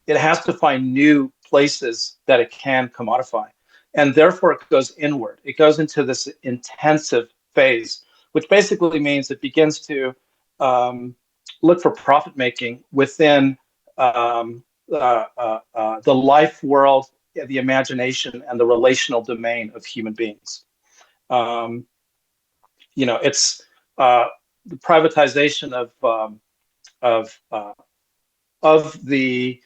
it has to find new places that it can commodify. And therefore, it goes inward. It goes into this intensive phase, which basically means it begins to look for profit making within the life world, the imagination, and the relational domain of human beings. It's the privatization of the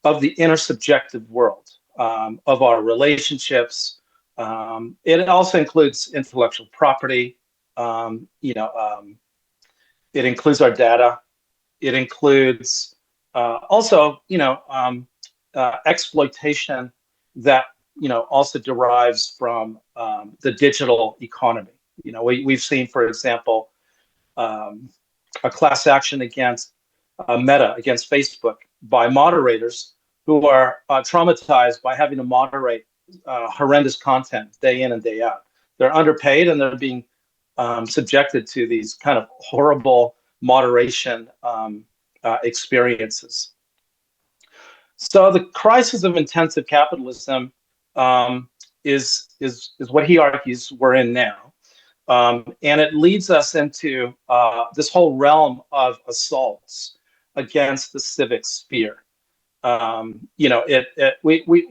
intersubjective world, of our relationships. It also includes intellectual property. It includes our data. It includes also, exploitation that also derives from the digital economy. We've seen, for example, a class action against Mete, against Facebook, by moderators who are traumatized by having to moderate horrendous content day in and day out. They're underpaid and they're being subjected to these kind of horrible moderation experiences. So the crisis of intensive capitalism is what he argues we're in now. And it leads us into this whole realm of assaults against the civic sphere. We're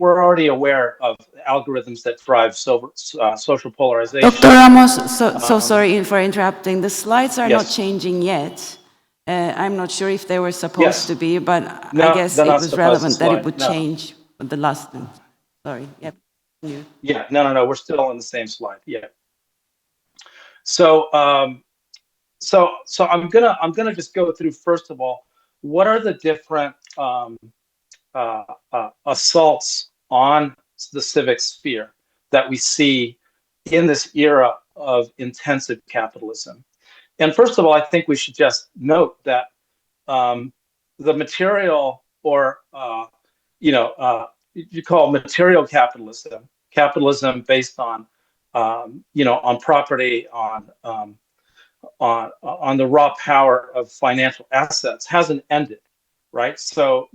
already aware of algorithms that drive social polarization. Dr. Ramos, so sorry for interrupting. The slides are not changing yet. I'm not sure if they were supposed to be, but I guess it was relevant that it would change with the last one. Sorry. Yep. Yeah. No. We're still on the same slide. Yeah. So I'm gonna just go through, first of all, what are the different assaults on the civic sphere that we see in this era of intensive capitalism. And first of all, I think we should just note that the material, or you call material capitalism based on on property, on the raw power of financial assets, hasn't ended, right? So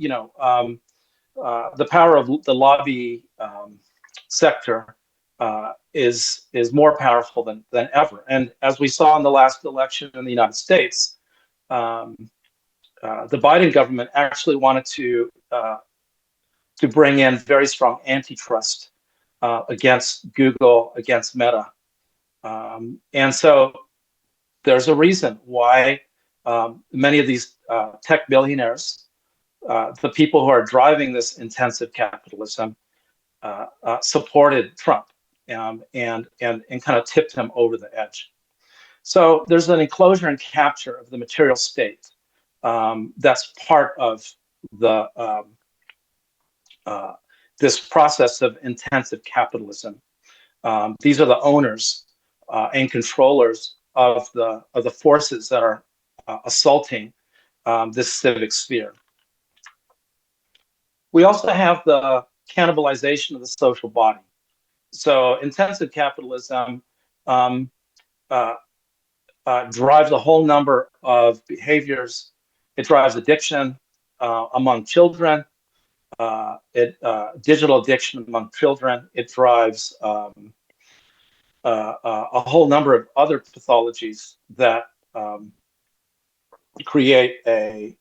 the power of the lobby sector is more powerful than ever. And as we saw in the last election in the United States, the Biden government actually wanted to bring in very strong antitrust against Google, against Meta. And so there's a reason why many of these tech billionaires, the people who are driving this intensive capitalism, supported Trump and kind of tipped him over the edge. So there's an enclosure and capture of the material state that's part of the this process of intensive capitalism. These are the owners and controllers of the forces that are assaulting this civic sphere. We also have the cannibalization of the social body. So intensive capitalism drives a whole number of behaviors. It drives addiction among children, digital addiction among children. It drives a whole number of other pathologies that create a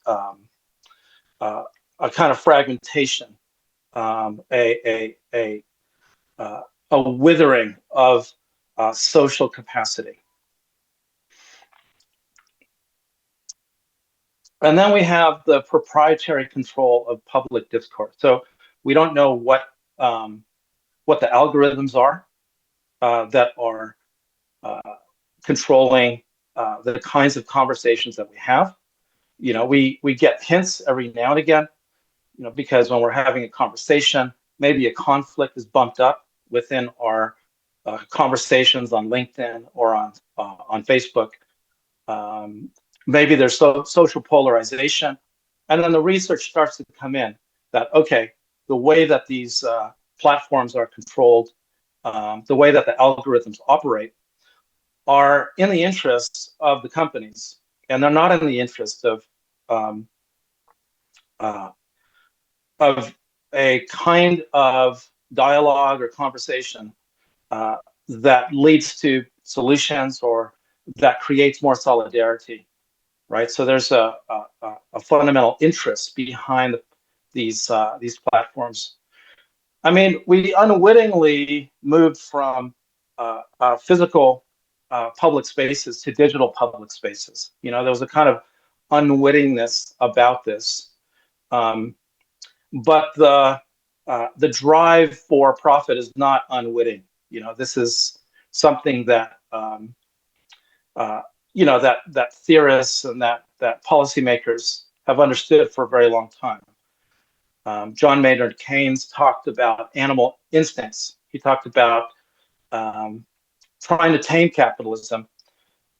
kind of fragmentation, a withering of social capacity. And then we have the proprietary control of public discourse. So we don't know what the algorithms are that are controlling the kinds of conversations that we have. You know, we get hints every now and again, you know, because when we're having a conversation, maybe a conflict is bumped up within our conversations on LinkedIn or on Facebook. Maybe there's social polarization, and then the research starts to come in that, okay, the way that these platforms are controlled, the way that the algorithms operate are in the interests of the companies, and they're not in the interest of a kind of dialogue or conversation that leads to solutions or that creates more solidarity, right? So there's a fundamental interest behind these platforms. I mean, we unwittingly moved from physical public spaces to digital public spaces. You know, there was a kind of unwittingness about this, but the drive for profit is not unwitting. You know, this is something that you know, that theorists and that policymakers have understood for a very long time. John Maynard Keynes talked about animal instincts. He talked about trying to tame capitalism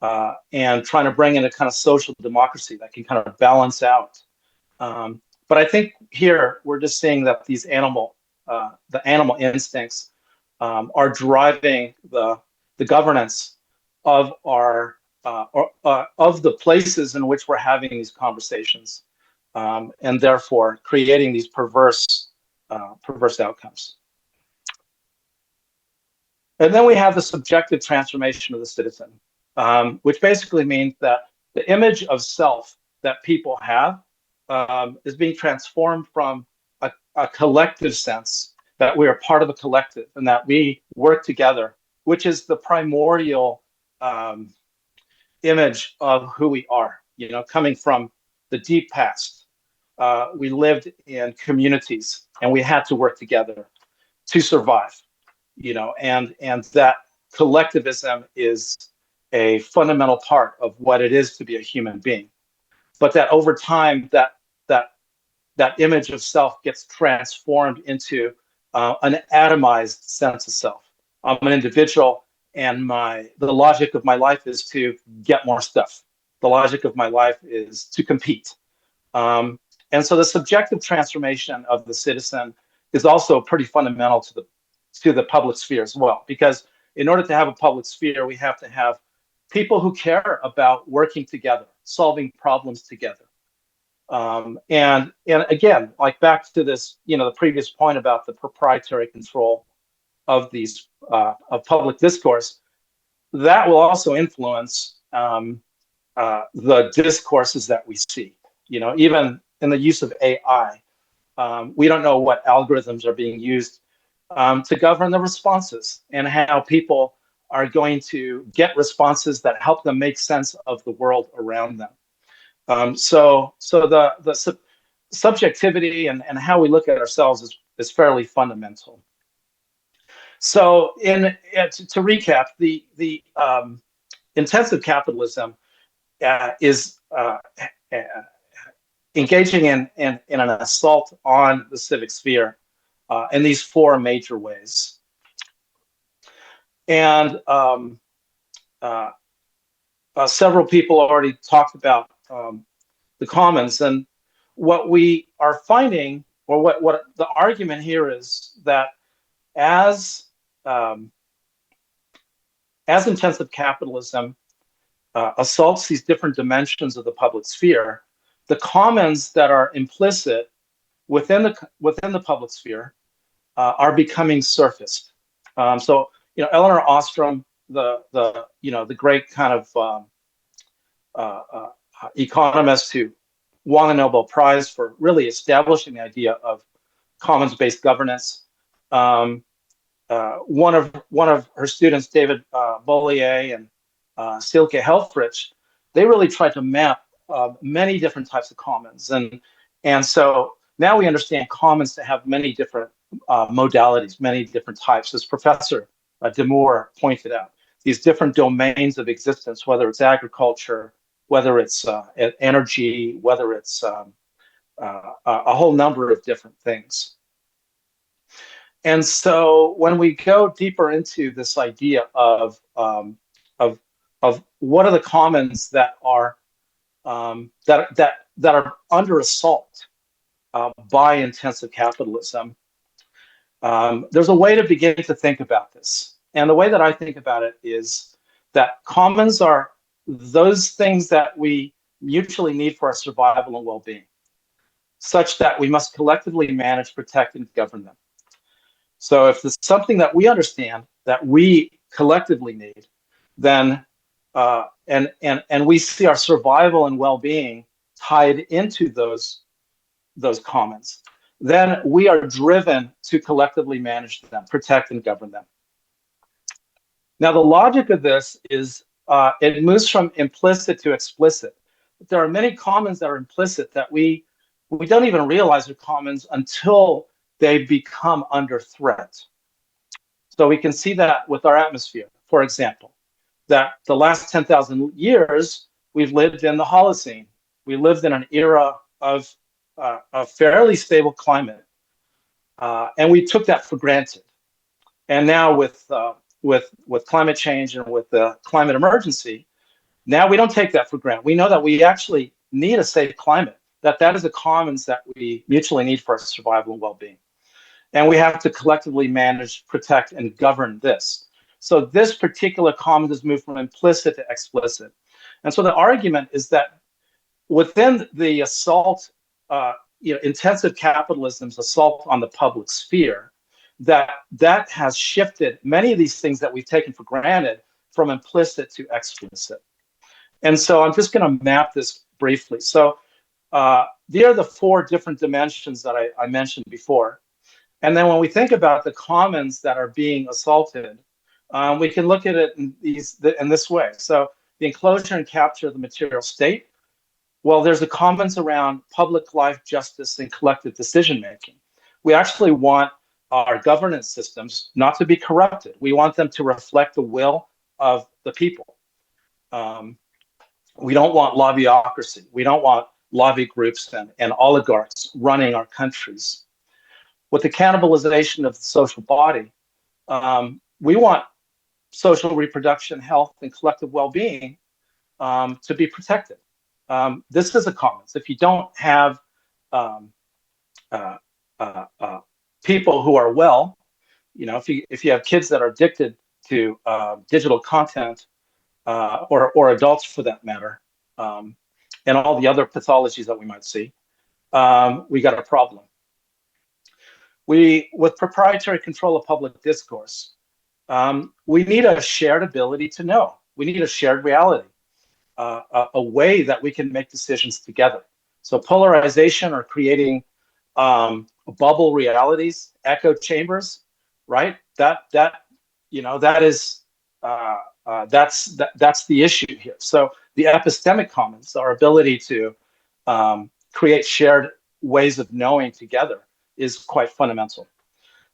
and trying to bring in a kind of social democracy that can kind of balance out. But I think here we're just seeing that these the animal instincts are driving the governance of our of the places in which we're having these conversations, and therefore creating these perverse outcomes. And then we have the subjective transformation of the citizen, which basically means that the image of self that people have is being transformed from a collective sense that we are part of a collective and that we work together, which is the primordial image of who we are, you know, coming from the deep past. We lived in communities and we had to work together to survive, you know, and that collectivism is a fundamental part of what it is to be a human being. But that over time, that image of self gets transformed into an atomized sense of self. I'm an individual, and the logic of my life is to get more stuff. The logic of my life is to compete. And so the subjective transformation of the citizen is also pretty fundamental to the public sphere as well, because in order to have a public sphere, we have to have people who care about working together, solving problems together. And again, like back to this, you know, the previous point about the proprietary control of these of public discourse, that will also influence the discourses that we see. You know, even in the use of AI, we don't know what algorithms are being used to govern the responses and how people are going to get responses that help them make sense of the world around them. So the subjectivity and how we look at ourselves is fairly fundamental. So to recap, the intensive capitalism is engaging in an assault on the civic sphere in these four major ways. And several people already talked about the commons, and what we are finding, or what the argument here is, that as intensive capitalism assaults these different dimensions of the public sphere, the commons that are implicit within the public sphere are becoming surfaced. So Eleanor Ostrom, the great kind of economist who won the Nobel Prize for really establishing the idea of commons-based governance. One of her students, David Bollier and Silke Helfrich, they really tried to map many different types of commons, and so now we understand commons to have many different modalities, many different types, as Professor de Moor pointed out. These different domains of existence, whether it's agriculture, whether it's energy, whether it's a whole number of different things. And so when we go deeper into this idea of what are the commons that are that are under assault by intensive capitalism, there's a way to begin to think about this. And the way that I think about it is that commons are those things that we mutually need for our survival and well-being, such that we must collectively manage, protect, and govern them. So if there's something that we understand that we collectively need, then and we see our survival and well-being tied into those commons, then we are driven to collectively manage them, protect, and govern them. Now, the logic of this is it moves from implicit to explicit. There are many commons that are implicit that we don't even realize are commons until they become under threat. So we can see that with our atmosphere, for example, that the last 10,000 years, we've lived in the Holocene. We lived in an era of a fairly stable climate, and we took that for granted. And now with climate change and with the climate emergency, now we don't take that for granted. We know that we actually need a safe climate, that is a commons that we mutually need for our survival and well-being. And we have to collectively manage, protect, and govern this. So this particular commons has moved from implicit to explicit. And so the argument is that within the assault, intensive capitalism's assault on the public sphere, that has shifted many of these things that we've taken for granted from implicit to explicit. And so I'm just going to map this briefly. So there are the four different dimensions that I mentioned before. And then when we think about the commons that are being assaulted, we can look at it in this way. So the enclosure and capture of the material state. Well, there's the commons around public life, justice, and collective decision making. We actually want our governance systems not to be corrupted. We want them to reflect the will of the people. We don't want lobbyocracy. We don't want lobby groups and oligarchs running our countries. With the cannibalization of the social body, we want social reproduction, health, and collective well-being to be protected. This is a commons. If you don't have people who are well, if you have kids that are addicted to digital content, or adults for that matter, and all the other pathologies that we might see, we got a problem. With proprietary control of public discourse, we need a shared ability to know. We need a shared reality, a way that we can make decisions together. So polarization or creating bubble realities, echo chambers, right? That's the issue here. So the epistemic commons, our ability to create shared ways of knowing together, is quite fundamental.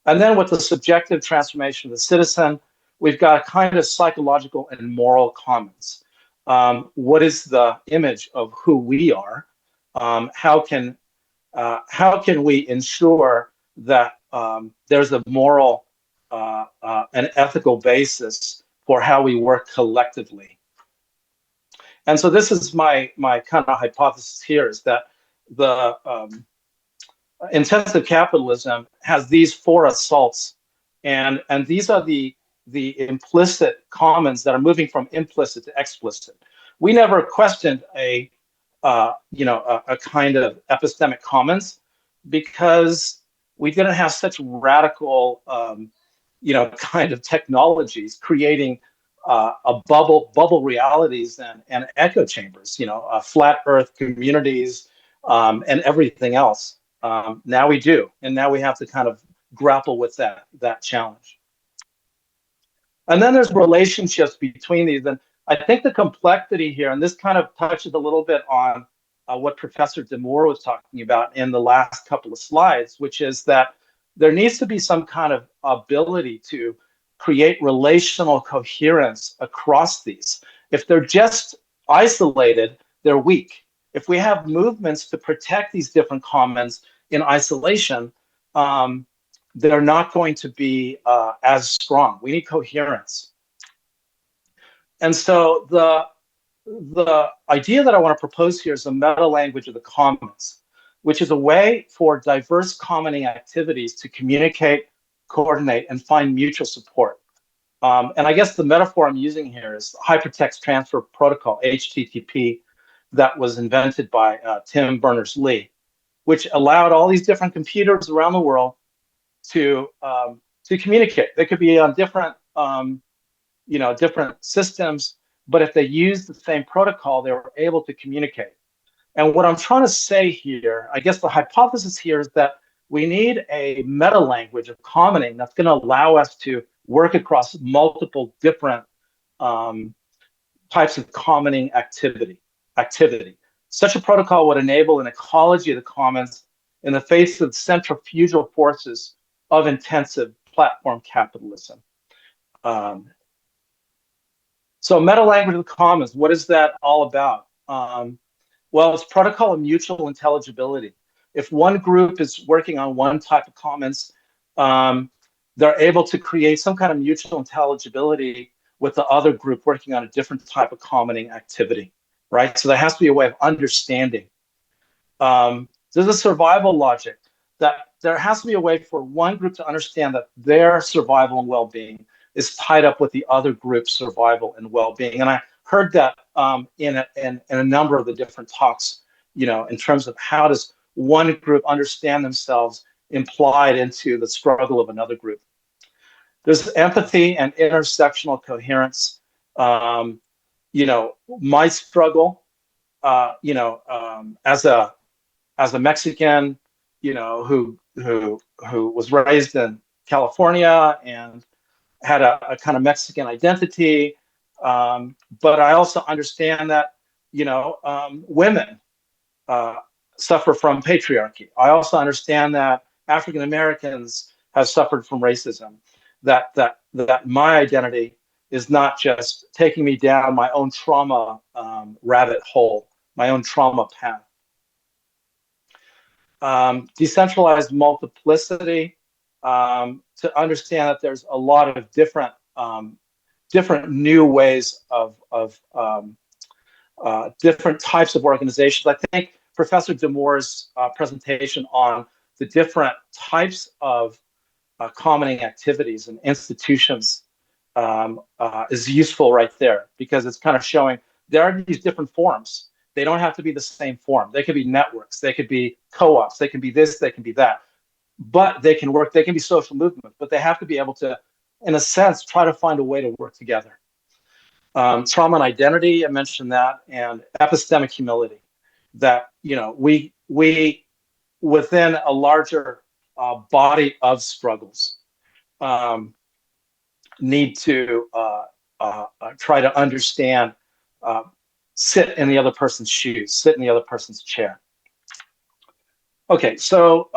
And then with the subjective transformation of the citizen, we've got a kind of psychological and moral commons. What is the image of who we are? How can we ensure that there's a moral and ethical basis for how we work collectively? And so this is my kind of hypothesis here, is that the intensive capitalism has these four assaults, and these are the implicit commons that are moving from implicit to explicit. We never questioned a kind of epistemic commons because we didn't have such radical kind of technologies creating a bubble realities and echo chambers, flat earth communities and everything else. Now we do, and now we have to kind of grapple with that challenge. And then there's relationships between these, and I think the complexity here, and this kind of touches a little bit on what Professor Moor was talking about in the last couple of slides, which is that there needs to be some kind of ability to create relational coherence across these. If they're just isolated, they're weak. If we have movements to protect these different commons in isolation, they're not going to be as strong. We need coherence. And so the idea that I want to propose here is a meta language of the commons, which is a way for diverse commoning activities to communicate, coordinate, and find mutual support. And I guess the metaphor I'm using here is Hypertext Transfer Protocol, HTTP, that was invented by Tim Berners-Lee, which allowed all these different computers around the world to communicate. They could be on different different systems, but if they used the same protocol, they were able to communicate. And what I'm trying to say here, I guess the hypothesis here is that we need a meta language of commoning that's going to allow us to work across multiple different types of commoning activity. Such a protocol would enable an ecology of the commons in the face of centrifugal forces of intensive platform capitalism. So meta language of the commons, what is that all about? Well, it's protocol of mutual intelligibility. If one group is working on one type of commons, they're able to create some kind of mutual intelligibility with the other group working on a different type of commoning activity, right? So there has to be a way of understanding. There's a survival logic that there has to be a way for one group to understand that their survival and well-being is tied up with the other group's survival and well-being. And I heard that in a number of the different talks, in terms of how does one group understand themselves implied into the struggle of another group. There's empathy and intersectional coherence. My struggle, as a Mexican, who was raised in California and had a kind of Mexican identity, but I also understand that women suffer from patriarchy. I also understand that African Americans have suffered from racism. That my identity is not just taking me down my own trauma rabbit hole, my own trauma path. Decentralized multiplicity, to understand that there's a lot of different new ways of different types of organizations. I think Professor Moor's presentation on the different types of commoning activities and institutions is useful right there, because it's kind of showing there are these different forms. They don't have to be the same form. They could be networks, they could be co-ops, they can be this, they can be that. But they can work, they can be social movements, but they have to be able to, in a sense, try to find a way to work together. Trauma and identity, I mentioned that, and epistemic humility, that we within a larger body of struggles need to try to understand, sit in the other person's shoes, sit in the other person's chair. Okay, so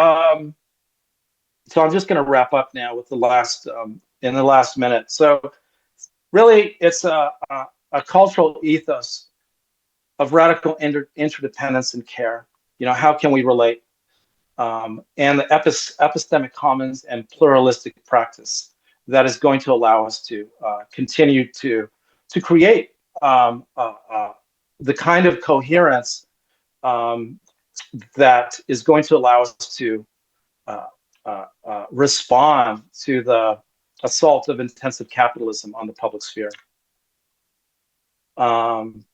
So I'm just going to wrap up now with the last in the last minute. So really, it's a cultural ethos of radical interdependence and care. You know, how can we relate? And the epistemic commons and pluralistic practice that is going to allow us to continue to create the kind of coherence that is going to allow us to respond to the assault of intensive capitalism on the public sphere. And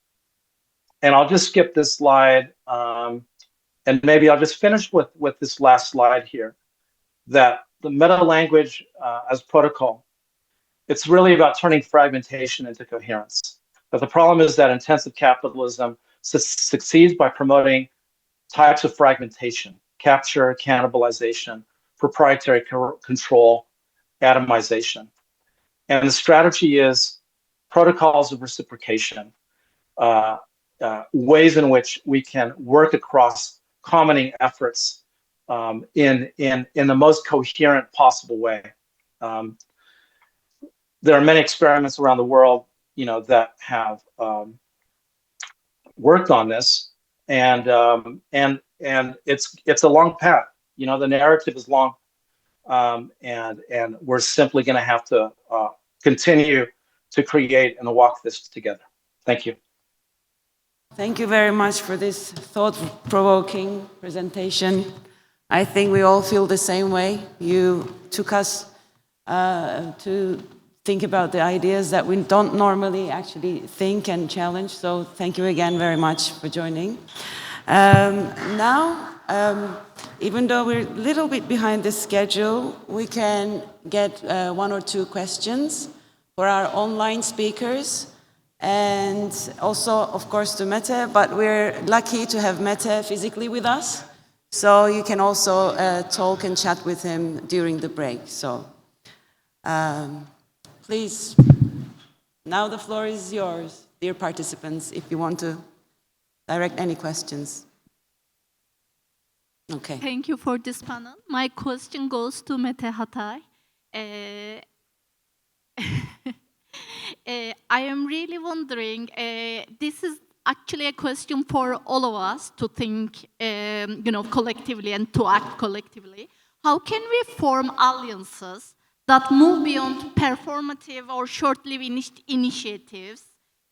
I'll just skip this slide, and maybe I'll just finish with this last slide here, that the meta language as protocol, it's really about turning fragmentation into coherence. But the problem is that intensive capitalism succeeds by promoting types of fragmentation: capture, cannibalization, proprietary control, atomization. And the strategy is protocols of reciprocation, ways in which we can work across commoning efforts in the most coherent possible way. There are many experiments around the world, you know, that have worked on this, and it's a long path. You know, the narrative is long, and we're simply going to have to continue to create and walk this together. Thank you. Thank you very much for this thought-provoking presentation. I think we all feel the same way. You took us to think about the ideas that we don't normally actually think and challenge. So thank you again very much for joining. Now, even though we're a little bit behind the schedule, we can get 1 or 2 questions for our online speakers, and also, of course, to Mete, but we're lucky to have Mete physically with us, so you can also talk and chat with him during the break. So please, now the floor is yours, dear participants, if you want to direct any questions. Okay. Thank you for this panel. My question goes to Mete Hatay. I am really wondering, this is actually a question for all of us to think, you know, collectively and to act collectively. How can we form alliances that move beyond performative or short-lived initiatives,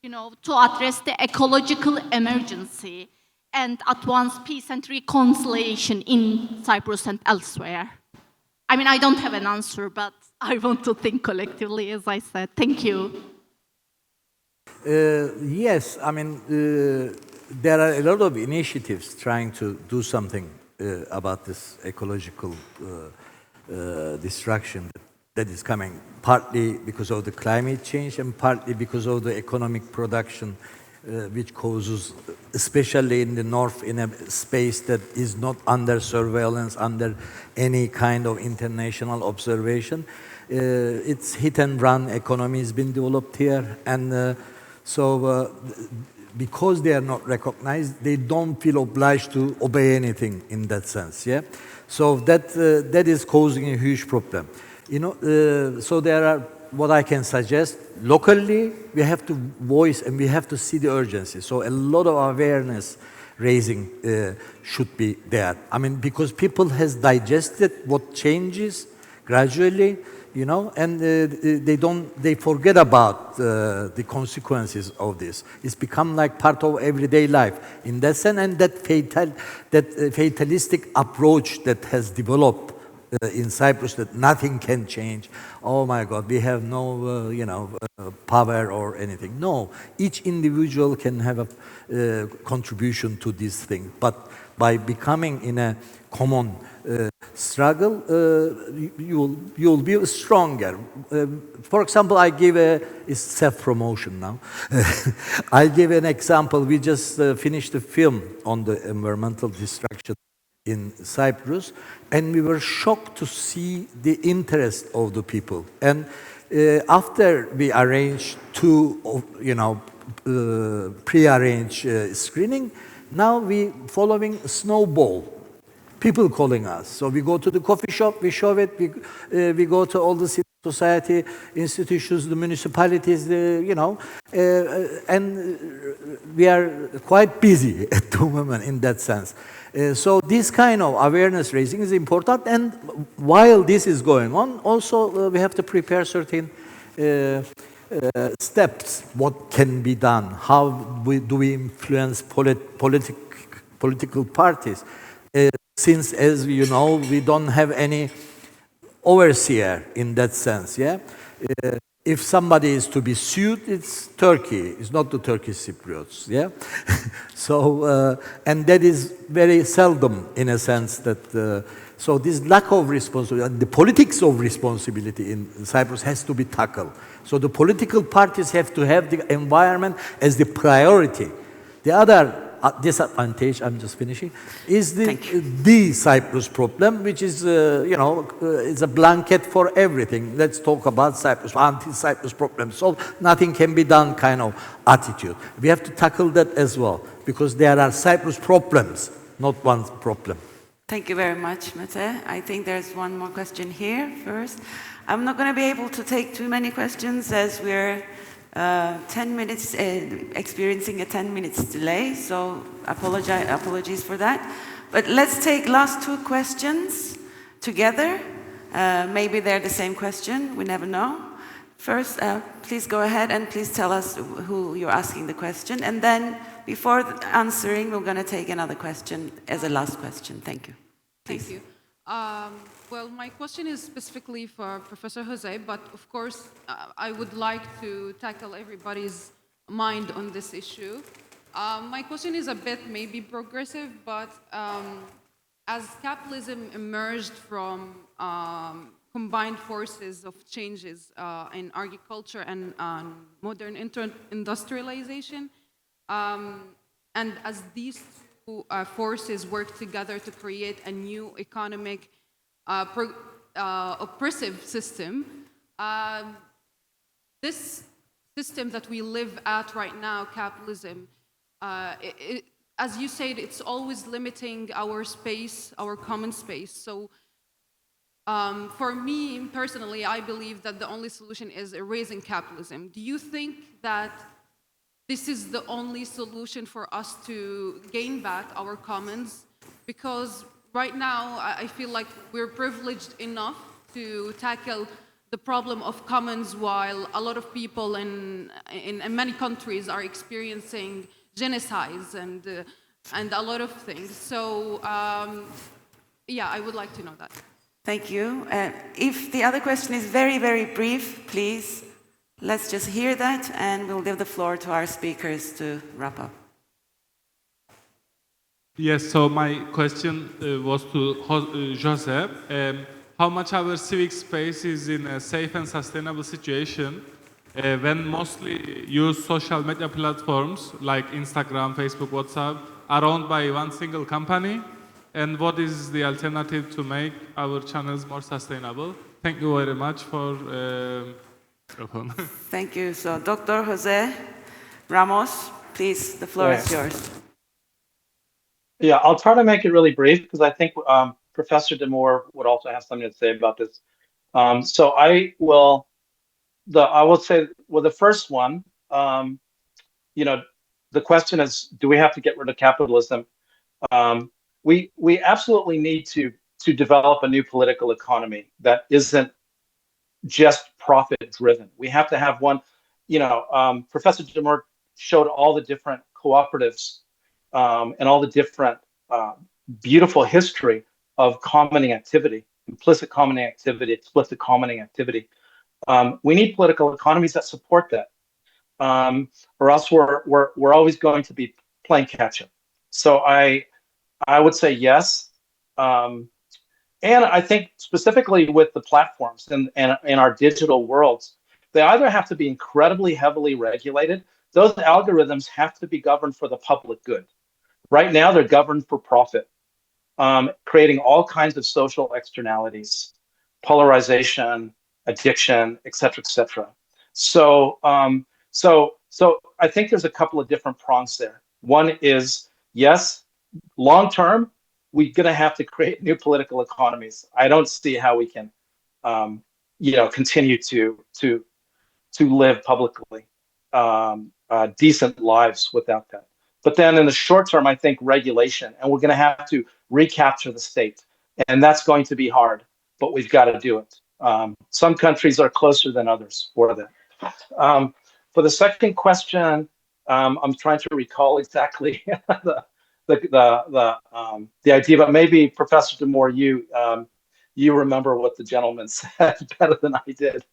you know, to address the ecological emergency and advance peace and reconciliation in Cyprus and elsewhere? I mean, I don't have an answer, but I want to think collectively, as I said. Thank you. Yes, I mean, there are a lot of initiatives trying to do something about this ecological destruction that is coming, partly because of the climate change and partly because of the economic production which causes, especially in the north, in a space that is not under surveillance, under any kind of international observation. It's hit-and-run economy has been developed here, and so because they are not recognized, they don't feel obliged to obey anything in that sense, yeah? So that is causing a huge problem. You know, so there are, what I can suggest, locally, we have to voice and we have to see the urgency. So a lot of awareness raising should be there. I mean, because people has digested what changes gradually, you know, and they forget about the consequences of this. It's become like part of everyday life in that sense, and that fatalistic approach that has developed in Cyprus, that nothing can change. Oh my God, we have no, you know, power or anything. No, each individual can have a contribution to this thing. But by becoming in a common struggle, you'll be stronger. For example, I give it's self-promotion now. I give an example. We just finished a film on the environmental destruction in Cyprus, and we were shocked to see the interest of the people. And after we arranged 2, you know, pre-arranged screening, now we following snowball. people calling us. So we go to the coffee shop, we show it, we go to all the civil society institutions, the municipalities, and we are quite busy at the moment in that sense. So this kind of awareness raising is important, and while this is going on, also we have to prepare certain steps, what can be done, how do we influence political parties, since, as you know, we don't have any overseer in that sense, yeah? If somebody is to be sued, it's Turkey, it's not the Turkish Cypriots, yeah? So, and that is very seldom in a sense that, so this lack of responsibility, and the politics of responsibility in Cyprus has to be tackled. So the political parties have to have the environment as the priority. The other disadvantage, I'm just finishing, is the Cyprus problem, which is, it's a blanket for everything. Let's talk about Cyprus, anti-Cyprus problem. So nothing can be done kind of attitude. We have to tackle that as well, because there are Cyprus problems, not one problem. Thank you very much, Mete. I think there's one more question here first. I'm not going to be able to take too many questions as we're 10 minutes, experiencing a 10 minutes delay, so apologies for that. But let's take last two questions together. Maybe they're the same question, we never know. First, please go ahead and please tell us who you're asking the question. And then before answering, we're going to take another question as a last question. Thank you. Please. Thank you. Well, my question is specifically for Professor Jose, but of course, I would like to tackle everybody's mind on this issue. My question is a bit maybe progressive, but as capitalism emerged from combined forces of changes in agriculture and modern industrialization, and as these two forces work together to create a new economic oppressive system, this system that we live at right now, capitalism, as you said, it's always limiting our space, our common space. So for me personally, I believe that the only solution is erasing capitalism. Do you think that this is the only solution for us to gain back our commons? Because right now, I feel like we're privileged enough to tackle the problem of commons while a lot of people in many countries are experiencing genocides and a lot of things. So, yeah, I would like to know that. Thank you. If the other question is very, very brief, please, let's just hear that, and we'll give the floor to our speakers to wrap up. Yes, so my question was to Jose. How much our civic space is in a safe and sustainable situation when mostly use social media platforms like Instagram, Facebook, WhatsApp are owned by one single company? And what is the alternative to make our channels more sustainable? Thank you very much for Thank you. So, Dr. Jose Ramos, please, the floor is yours. Yeah, I'll try to make it really brief because I think Professor Moor would also have something to say about this. So I will say, well, the first one, the question is, do we have to get rid of capitalism? We absolutely need to develop a new political economy that isn't just profit driven. We have to have one, Professor Moor showed all the different cooperatives and all the different beautiful history of commoning activity, implicit commoning activity, explicit commoning activity. We need political economies that support that, or else we're always going to be playing catch up. So I would say yes, and I think specifically with the platforms and our digital worlds, they either have to be incredibly heavily regulated. Those algorithms have to be governed for the public good. Right now, they're governed for profit, creating all kinds of social externalities, polarization, addiction, et cetera, et cetera. So I think there's a couple of different prongs there. One is, yes, long term, we're going to have to create new political economies. I don't see how we can, continue to live publicly decent lives without that. But then in the short term, I think regulation, and we're going to have to recapture the state, and that's going to be hard, but we've got to do it. Some countries are closer than others for that. For the second question, I'm trying to recall exactly the idea, but maybe Professor de Moor, you remember what the gentleman said better than I did.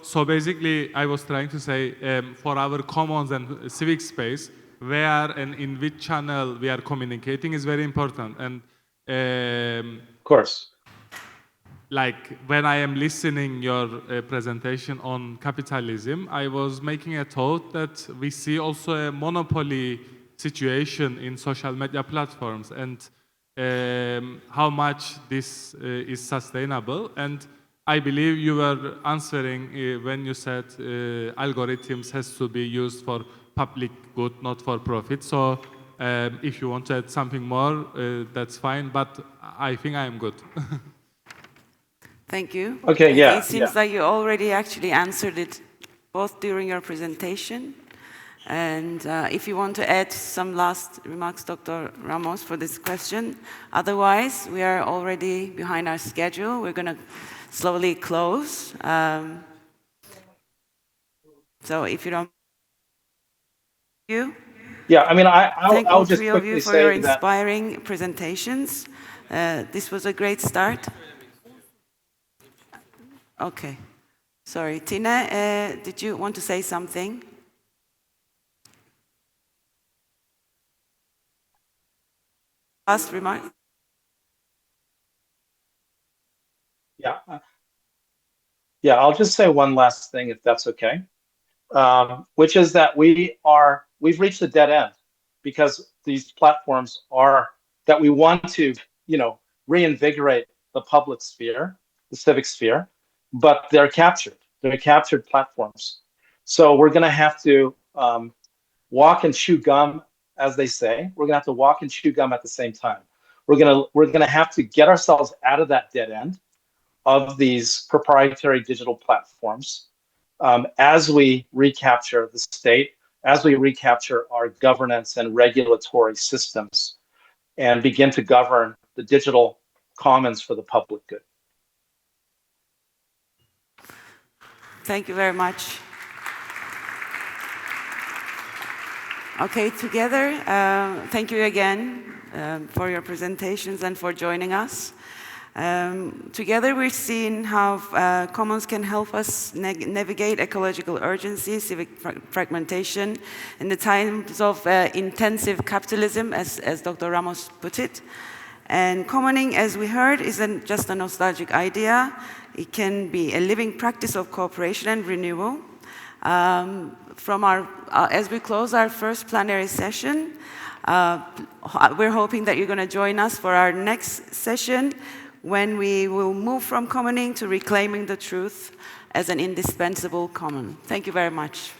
So basically, I was trying to say for our commons and civic space, where and in which channel we are communicating is very important. And of course, like when I am listening your presentation on capitalism, I was making a thought that we see also a monopoly situation in social media platforms, and how much this is sustainable. And I believe you were answering when you said algorithms has to be used for public good, not for profit. So if you want to add something more, that's fine, but I think I am good. Thank you. Okay, yeah. It seems like you already actually answered it both during your presentation. And if you want to add some last remarks, Dr. Ramos, for this question. Otherwise, we are already behind our schedule. We're going to slowly close. So if you don't... Yeah, I mean, I'll just three of you quickly for your say that... inspiring presentations. This was a great start. Okay. Sorry. Tine, did you want to say something? Last remark? Yeah, I'll just say one last thing, if that's okay, which is that we've reached a dead end because these platforms that we want to, reinvigorate the public sphere, the civic sphere, but they're captured. They're captured platforms. So we're going to have to walk and chew gum, as they say. We're going to have to walk and chew gum at the same time. We're going to have to get ourselves out of that dead end of these proprietary digital platforms as we recapture the state, as we recapture our governance and regulatory systems, and begin to govern the digital commons for the public good. Thank you very much. Okay, together, thank you again for your presentations and for joining us. Together we're seeing how commons can help us navigate ecological urgency, civic fragmentation in the times of intensive capitalism, as Dr. Ramos put it. And commoning, as we heard, isn't just a nostalgic idea. It can be a living practice of cooperation and renewal. As we close our first plenary session, we're hoping that you're going to join us for our next session, when we will move from commoning to reclaiming the truth as an indispensable common. Thank you very much.